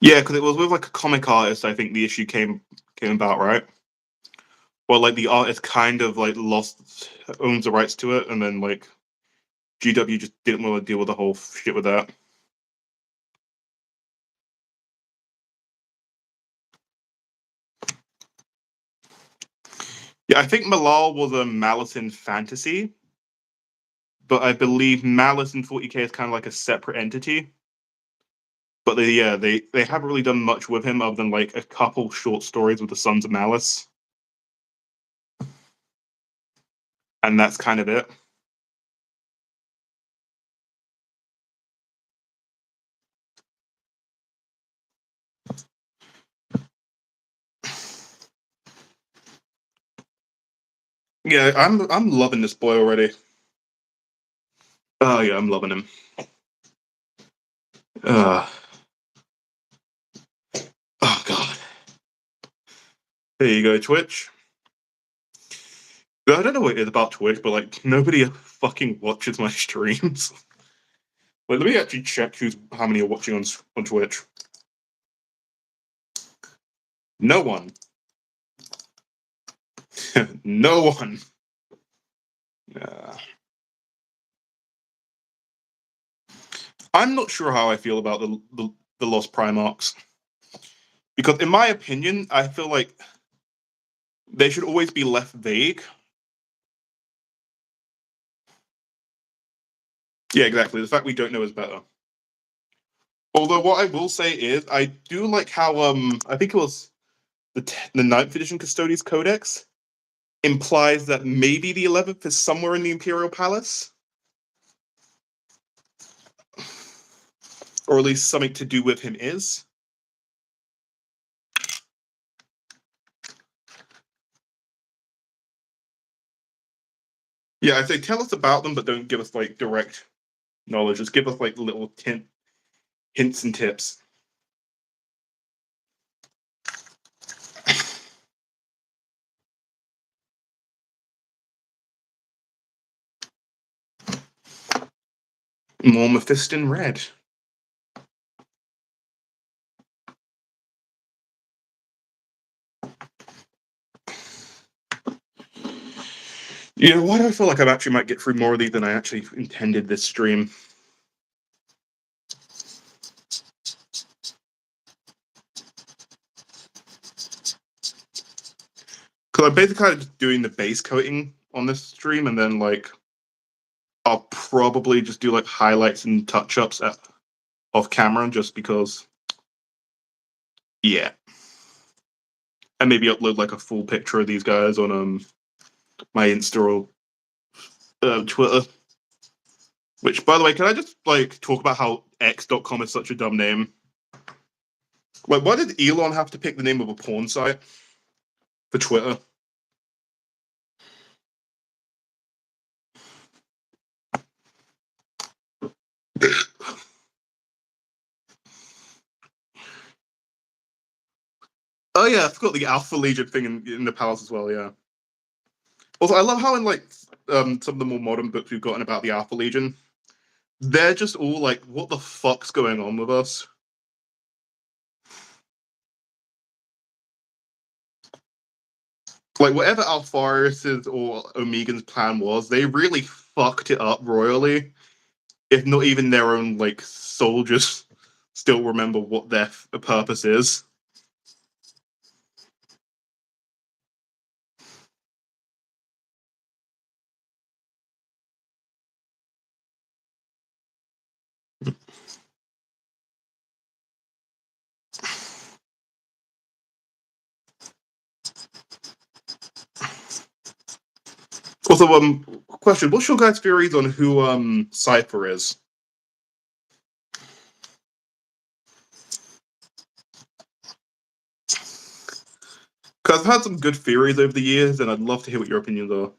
Yeah, because it was with, like, a comic artist, I think the issue came about, right? Well, like, the artist kind of, like, owns the rights to it, and then, like, GW just didn't want to deal with the whole shit with that. Yeah, I think Malal was a Malice in Fantasy, but I believe Malice in 40k is kind of like a separate entity. But they haven't really done much with him other than like a couple short stories with the Sons of Malice, and that's kind of it. Yeah, I'm loving this boy already. Oh yeah, I'm loving him. Uh, oh god. There you go, Twitch. I don't know what it is about Twitch, but like nobody fucking watches my streams. Like, let me actually check how many are watching on Twitch. No one. No one. I'm not sure how I feel about the Lost Primarchs, because in my opinion, I feel like they should always be left vague. Yeah, exactly. The fact we don't know is better. Although what I will say is, I do like how I think it was the 9th edition Custodes Codex implies that maybe the 11th is somewhere in the Imperial Palace, or at least something to do with him is. Yeah, I say tell us about them, but don't give us like direct knowledge. Just give us like little hints and tips. More Mephiston Red. Yeah, why do I feel like I actually might get through more of these than I actually intended this stream? Because I'm basically kind of just doing the base coating on this stream, and then like I'll probably just do like highlights and touch-ups off camera, just because. Yeah, and maybe upload like a full picture of these guys on my Insta or Twitter. Which, by the way, can I just like talk about how X.com is such a dumb name? Like, why did Elon have to pick the name of a porn site for Twitter? Oh yeah, I forgot the Alpha Legion thing in the palace as well. Yeah. Also, I love how in like some of the more modern books we've gotten about the Alpha Legion, they're just all like, "What the fuck's going on with us?" Like, whatever Alpharis's or Omegan's plan was, they really fucked it up royally. If not even their own like soldiers still remember what their purpose is. Also, question: what's your guys' theories on who Cypher is? Because I've had some good theories over the years, and I'd love to hear what your opinions are.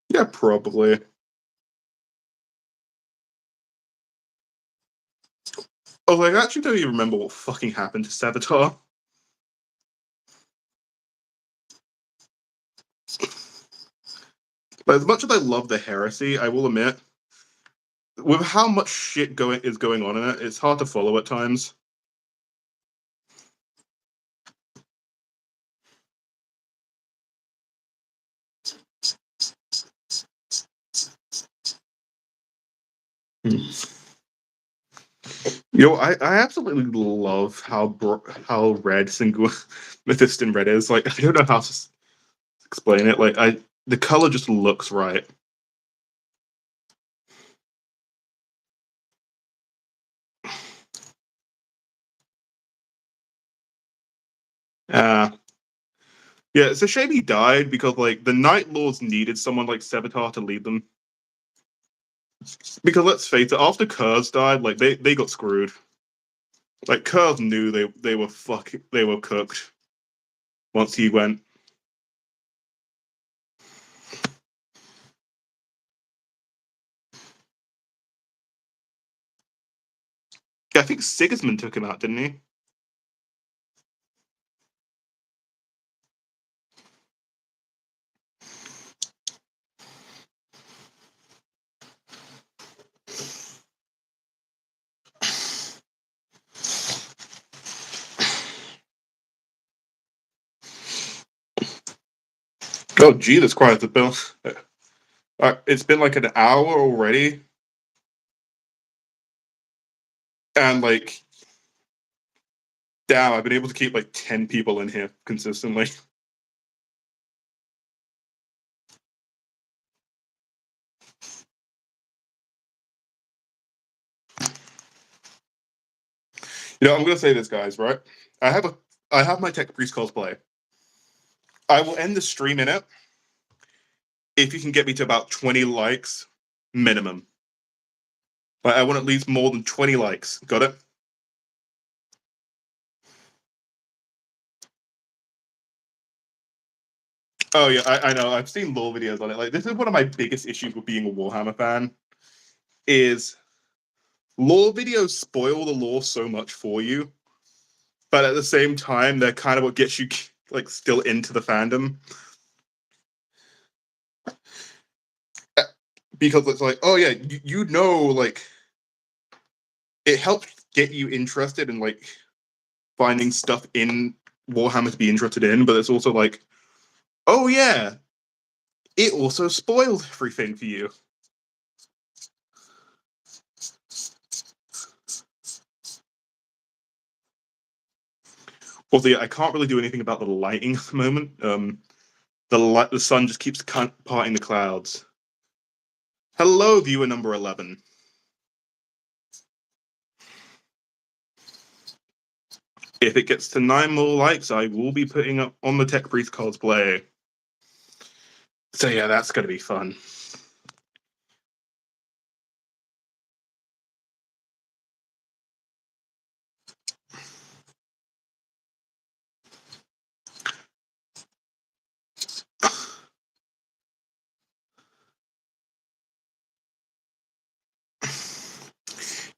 Yeah, probably. Oh, like, I actually don't even remember what fucking happened to Savitar. But as much as I love the heresy, I will admit, with how much shit is going on in it, it's hard to follow at times. You know, I absolutely love how red single Mephiston red is. Like, I don't know how to explain it. Like, the color just looks right. Uh yeah, it's a shame he died because like the Night Lords needed someone like Sevatar to lead them. Because let's face it, after Kurz died, like they got screwed. Like Kurz knew they were cooked once he went. Yeah, I think Sigismund took him out, didn't he? Oh Jesus Christ, the bill. It's been like an hour already, and like, damn, I've been able to keep like 10 people in here consistently. You know, I'm gonna say this, guys. Right? I have a I have my Tech Priest cosplay. I will end the stream in it if you can get me to about 20 likes minimum. Like, I want at least more than 20 likes. Got it? Oh yeah, I know. I've seen lore videos on it. Like, this is one of my biggest issues with being a Warhammer fan. Is lore videos spoil the lore so much for you, but at the same time, they're kind of what gets you like still into the fandom. Because it's like, oh yeah, you know, like it helps get you interested in like finding stuff in Warhammer to be interested in, but it's also like, oh yeah, it also spoiled everything for you. Also, yeah, I can't really do anything about the lighting at the moment. The sun just keeps parting the clouds. Hello, viewer number 11. If it gets to 9 more likes, I will be putting up on the Tech Priest cosplay. So yeah, that's gonna be fun.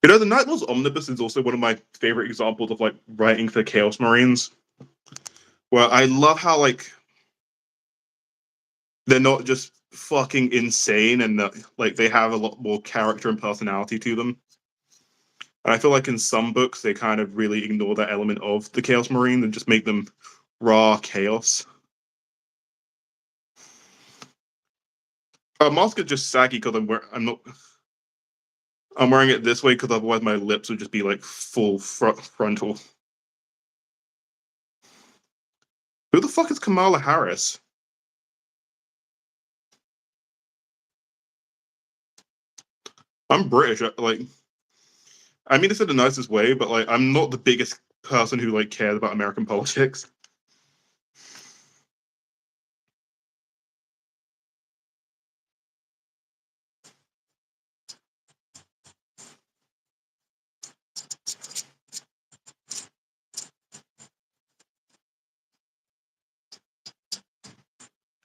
You know, the Night Lord's Omnibus is also one of my favorite examples of like writing for Chaos Marines. Where I love how like they're not just fucking insane and like they have a lot more character and personality to them. And I feel like in some books they kind of really ignore that element of the Chaos Marine and just make them raw chaos. Mask is just saggy because I'm wearing it this way because otherwise my lips would just be like full frontal. Who the fuck is Kamala Harris? I'm British. Like, I mean this in the nicest way, but like I'm not the biggest person who like cares about American politics.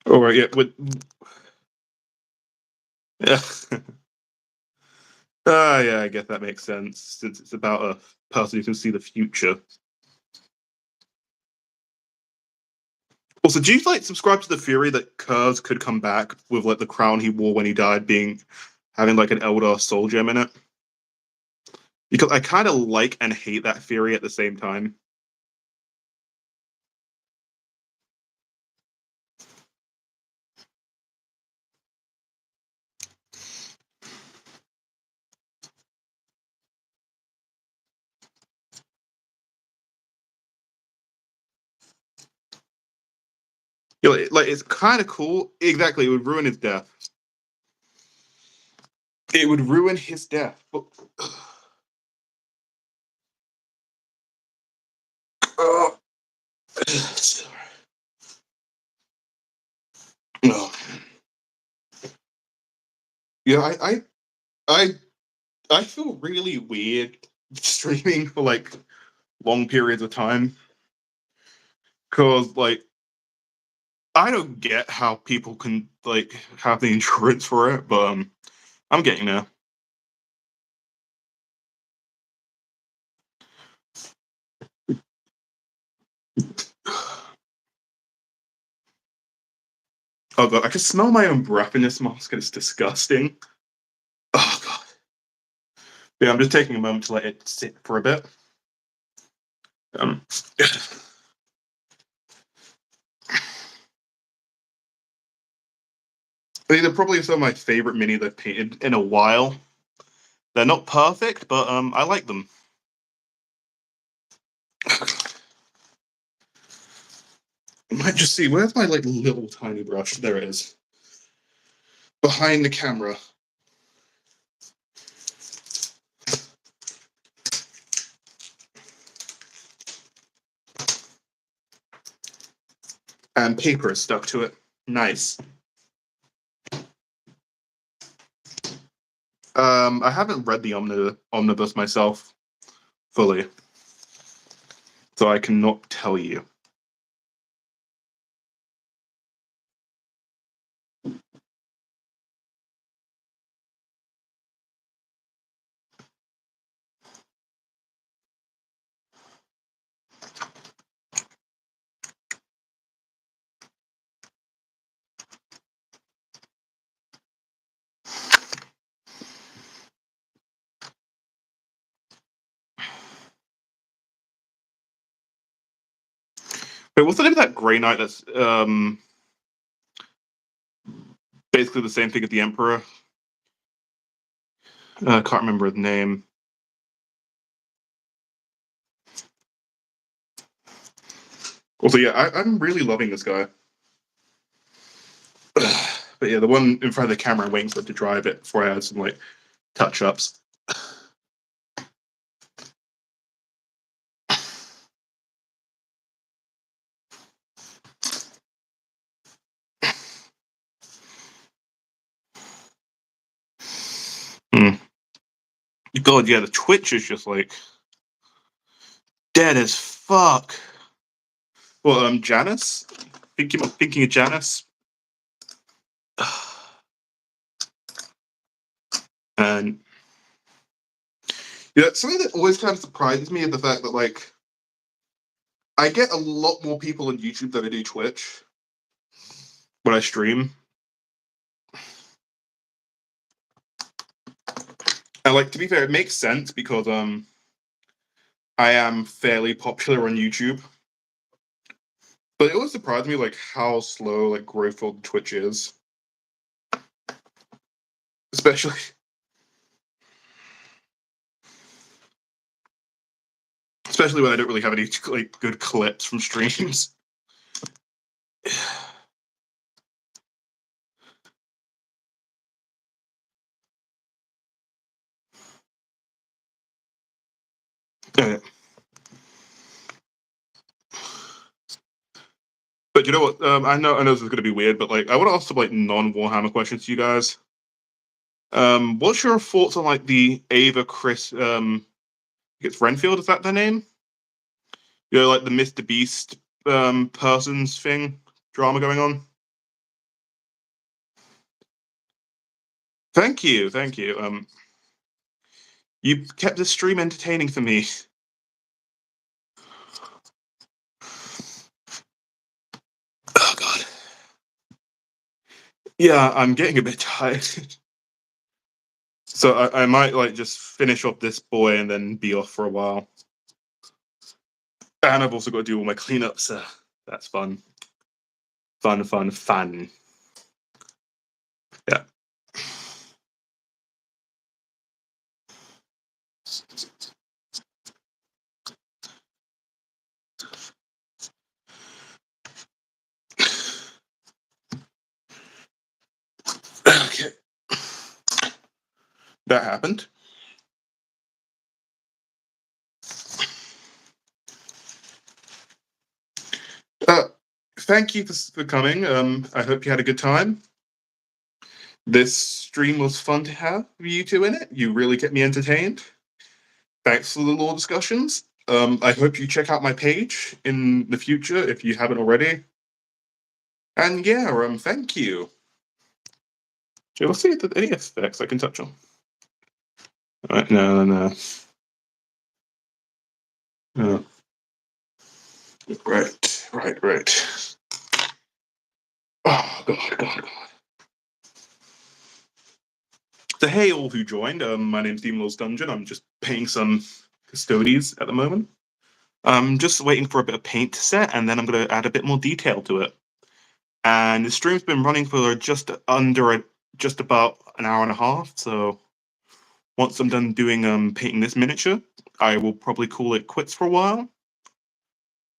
All right, yeah, with yeah. Yeah, I guess that makes sense since it's about a person who can see the future. Also, do you like subscribe to the theory that Kurz could come back with like the crown he wore when he died being having like an elder soul gem in it? Because I kind of like and hate that theory at the same time. You know, like it's kind of cool. Exactly, it would ruin his death. It would ruin his death. But, oh, no. Yeah, I, I feel really weird streaming for like long periods of time because like I don't get how people can like have the insurance for it, but I'm getting there. Oh god, I can smell my own breath in this mask, and it's disgusting. Oh god. Yeah, I'm just taking a moment to let it sit for a bit. Um, These are probably some of my favorite minis I've painted in a while. They're not perfect, but I like them. I might just see where's my like little tiny brush. There it is, behind the camera. And paper is stuck to it. Nice. I haven't read the omnibus myself fully, so I cannot tell you. Wait, what's the name of that Grey Knight that's basically the same thing as the Emperor? I can't remember his name. Also, yeah, I'm really loving this guy. But yeah, the one in front of the camera, I'm waiting for it to dry a bit before I add some like touch ups. Mm. God, yeah, the Twitch is just like dead as fuck. Well, Janice. Thinking of Janice. And yeah, something that always kind of surprises me is the fact that like I get a lot more people on YouTube than I do Twitch when I stream. And like to be fair, it makes sense because I am fairly popular on YouTube. But it always surprised me like how slow like growth on Twitch is. Especially especially when I don't really have any like good clips from streams. Yeah. But you know what? I know this is going to be weird, but like I want to ask some like non-Warhammer questions to you guys. What's your thoughts on like the Ava Chris? It's Renfield. Is that their name? You know, like the Mr. Beast person's thing drama going on. Thank you, thank you. You kept the stream entertaining for me. Oh god. Yeah, I'm getting a bit tired. So I might like just finish off this boy and then be off for a while. And I've also got to do all my cleanups. So that's fun. Fun. Yeah. Okay. That happened. Thank you for coming. I hope you had a good time. This stream was fun to have you two in it. You really kept me entertained. Thanks for the lore discussions. I hope you check out my page in the future if you haven't already. And yeah, thank you. Okay, let's see if there's any effects I can touch on. Alright, no. Oh. Right. Oh, God. So hey all who joined, my name's demonlords Dungeon. I'm just painting some custodes at the moment. I'm just waiting for a bit of paint to set, and then I'm going to add a bit more detail to it. And the stream's been running for just about an hour and a half, so once I'm done doing painting this miniature, I will probably call it quits for a while.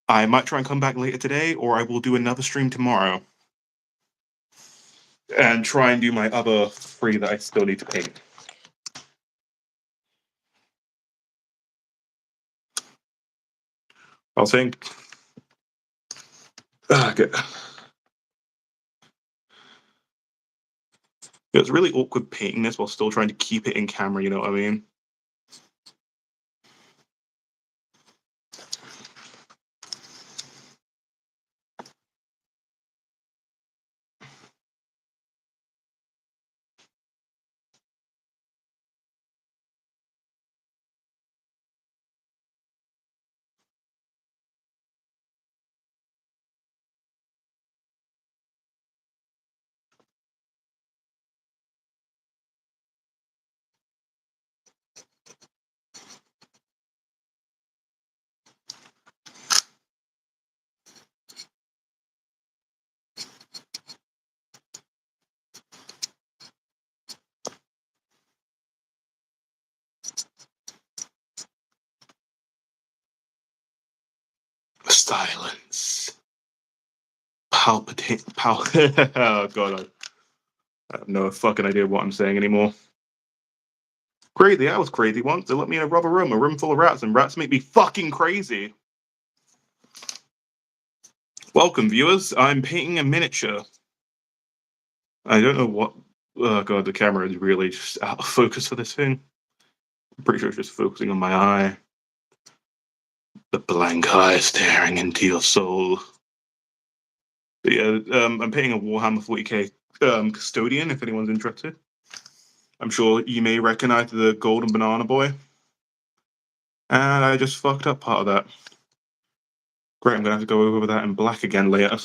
I might try and come back later today, or I will do another stream tomorrow. And try and do my other 3 that I still need to paint. I'll think. Good. It's really awkward painting this while still trying to keep it in camera, you know what I mean? Silence. Palpitate. Oh god, I have no fucking idea what I'm saying anymore. Crazy, I was crazy once. They let me in a room full of rats, and rats make me fucking crazy. Welcome, viewers. I'm painting a miniature. I don't know what. Oh god, the camera is really just out of focus for this thing. I'm pretty sure it's just focusing on my eye. The blank eye staring into your soul. But yeah, I'm painting a Warhammer 40k custodian. If anyone's interested, I'm sure you may recognize the golden banana boy. And I just fucked up part of that. Great, I'm gonna have to go over that in black again later.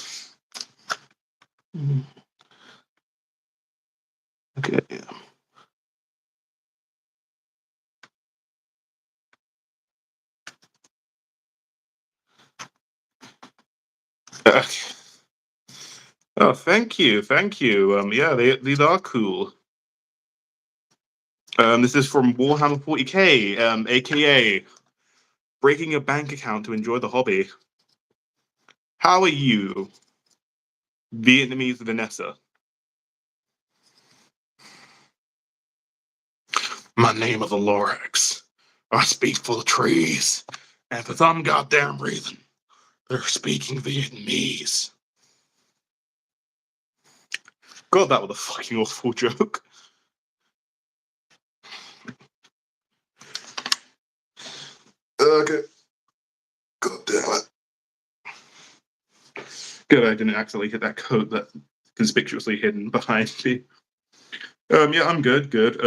Okay. Okay. Oh, thank you. Yeah, these are cool. This is from Warhammer 40k, aka breaking your bank account to enjoy the hobby. How are you, Vietnamese Vanessa? My name is the Lorax. I speak for the trees, and for some goddamn reason, they're speaking Vietnamese. God, that was a fucking awful joke. Okay. God damn it. Good, I didn't accidentally hit that code that's conspicuously hidden behind me. Yeah, I'm good, good.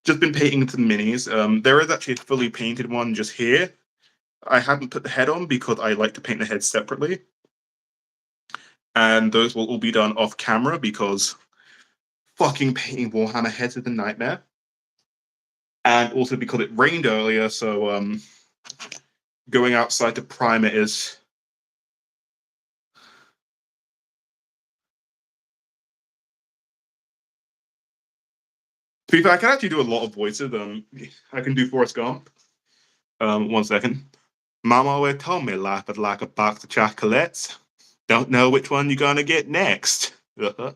Just been painting some minis. There is actually a fully painted one just here. I haven't put the head on because I like to paint the head separately. And those will all be done off camera because fucking painting Warhammer heads is a nightmare. And also because it rained earlier, so going outside to prime it is. To be fair, I can actually do a lot of voices. I can do Forrest Gump. 1 second. Mama would told me life is like a box of chocolates. Don't know which one you're gonna get next. Uh-huh.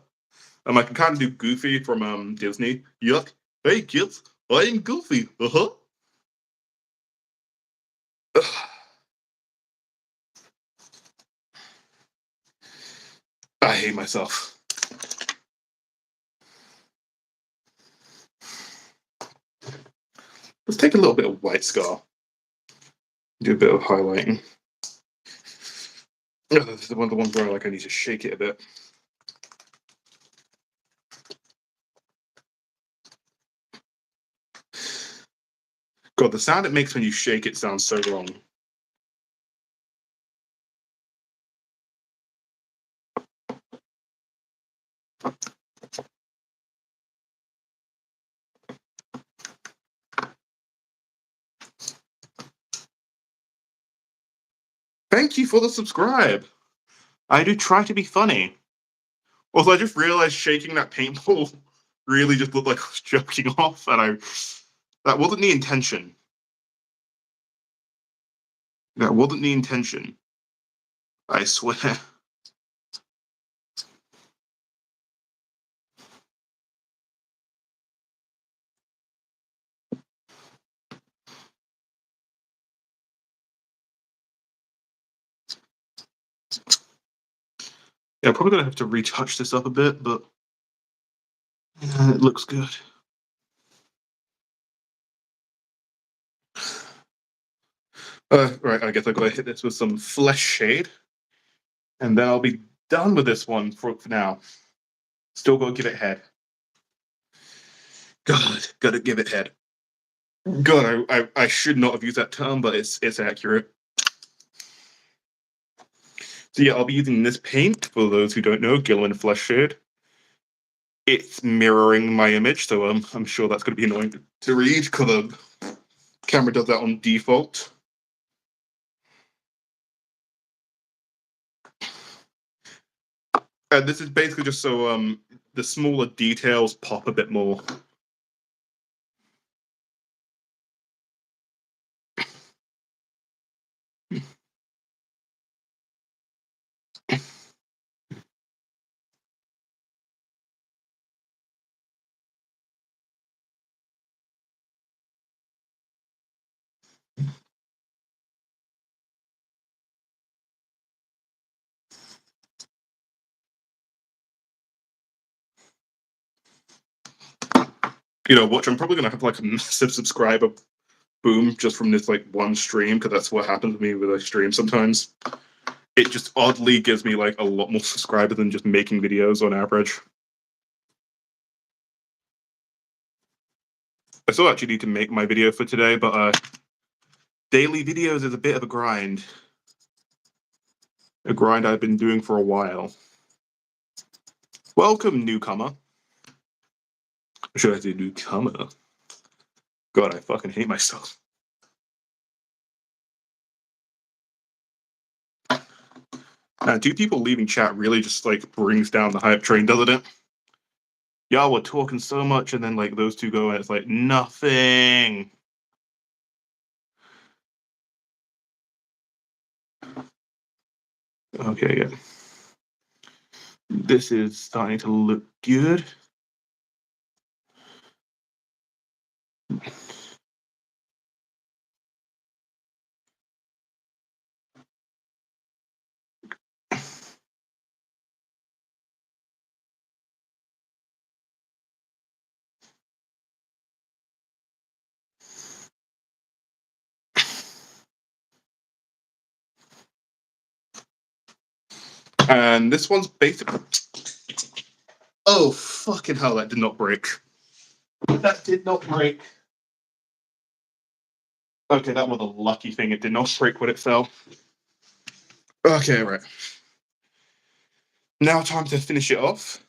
I can kind of do Goofy from Disney. Yuck. Hey kids, I'm Goofy. Uh-huh. I hate myself. Let's take a little bit of white scar. Do a bit of highlighting. Oh, this is one of the ones where I need to shake it a bit. God, the sound it makes when you shake it sounds so wrong. Thank you for the subscribe. I do try to be funny. Also, I just realized shaking that paintball really just looked like I was joking off, and that wasn't the intention. That wasn't the intention. I swear. Yeah, I'm probably gonna have to retouch this up a bit, but yeah, it looks good. Right, I guess I gotta hit this with some flesh shade, and then I'll be done with this one for now. Still gotta give it head. God, gotta give it head. God, I should not have used that term, but it's accurate. So yeah, I'll be using this paint, for those who don't know, Gilliman Flesh Shade. It's mirroring my image, so I'm sure that's going to be annoying to read, because the camera does that on default. And this is basically just so the smaller details pop a bit more. Watch, I'm probably going to have a massive subscriber boom just from this one stream, because that's what happens to me with a stream sometimes. It just oddly gives me a lot more subscribers than just making videos on average. I still actually need to make my video for today, but daily videos is a bit of a grind. A grind I've been doing for a while. Welcome, newcomer. Should I say newcomer? God, I fucking hate myself. Two people leaving chat really just brings down the hype train, doesn't it? Y'all were talking so much, and then those two go, and it's nothing. Okay, yeah. This is starting to look good. And this one's basically. Oh, fucking hell, that did not break. That did not break. Okay, that was a lucky thing. It did not break when it fell. Okay, right. Now time to finish it off.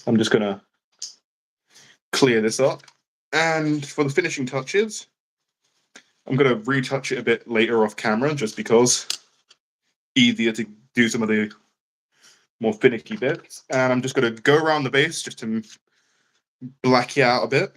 I'm just gonna clear this up. And for the finishing touches, I'm gonna retouch it a bit later off camera just because easier to do some of the more finicky bits. And I'm just gonna go around the base just to black it out a bit.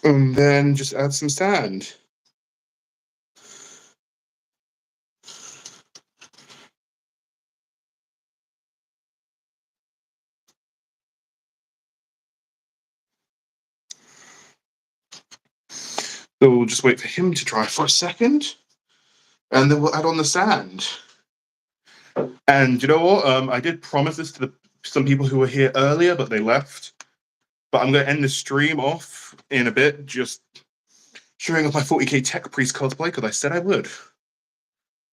And then just add some sand. So we'll just wait for him to dry for a second, and then we'll add on the sand. And you know what? I did promise this to some people who were here earlier, but they left. But I'm going to end the stream off in a bit, just showing off my 40k Tech Priest cosplay, because I said I would.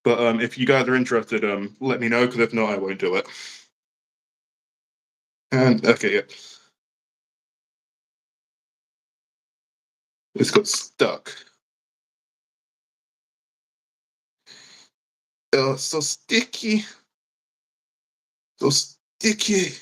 But if you guys are interested, let me know, because if not, I won't do it. And, okay, yeah. It's got stuck. Oh, it's so sticky. So sticky.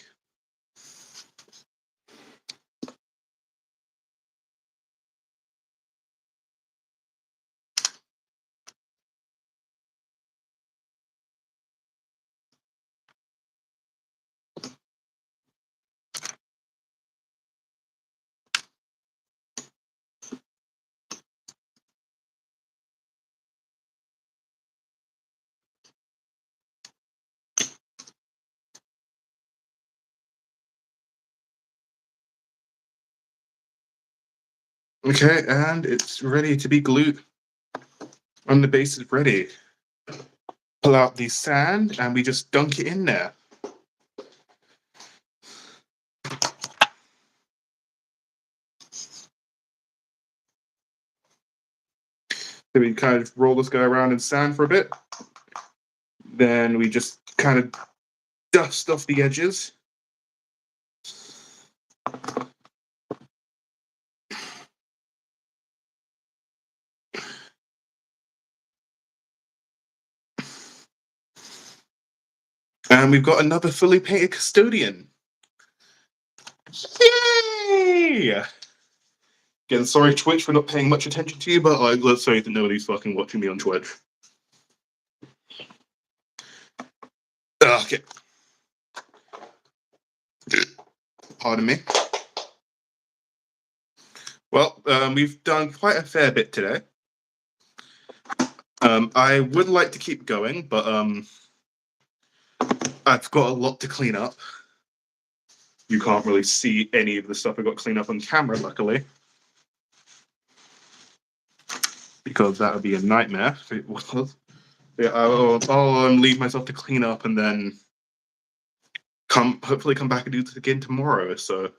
Okay, and it's ready to be glued. And the base is ready. Pull out the sand, and we just dunk it in there. So we kind of roll this guy around in sand for a bit. Then we just kind of dust off the edges. And we've got another fully painted custodian. Yay! Again, sorry Twitch for not paying much attention to you, but let's say that nobody's fucking watching me on Twitch. Okay. Pardon me. Well, we've done quite a fair bit today. I would like to keep going, but I've got a lot to clean up. You can't really see any of the stuff I got cleaned up on camera, luckily. Because that would be a nightmare. Yeah, I'll leave myself to clean up and then hopefully come back and do this again tomorrow. So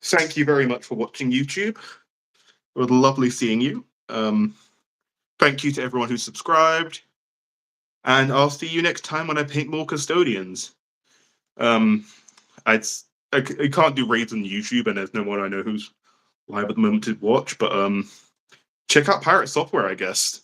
thank you very much for watching YouTube. It was lovely seeing you. Thank you to everyone who subscribed. And I'll see you next time when I paint more custodians. I can't do raids on YouTube, and there's no one I know who's live at the moment to watch, but check out Pirate Software, I guess.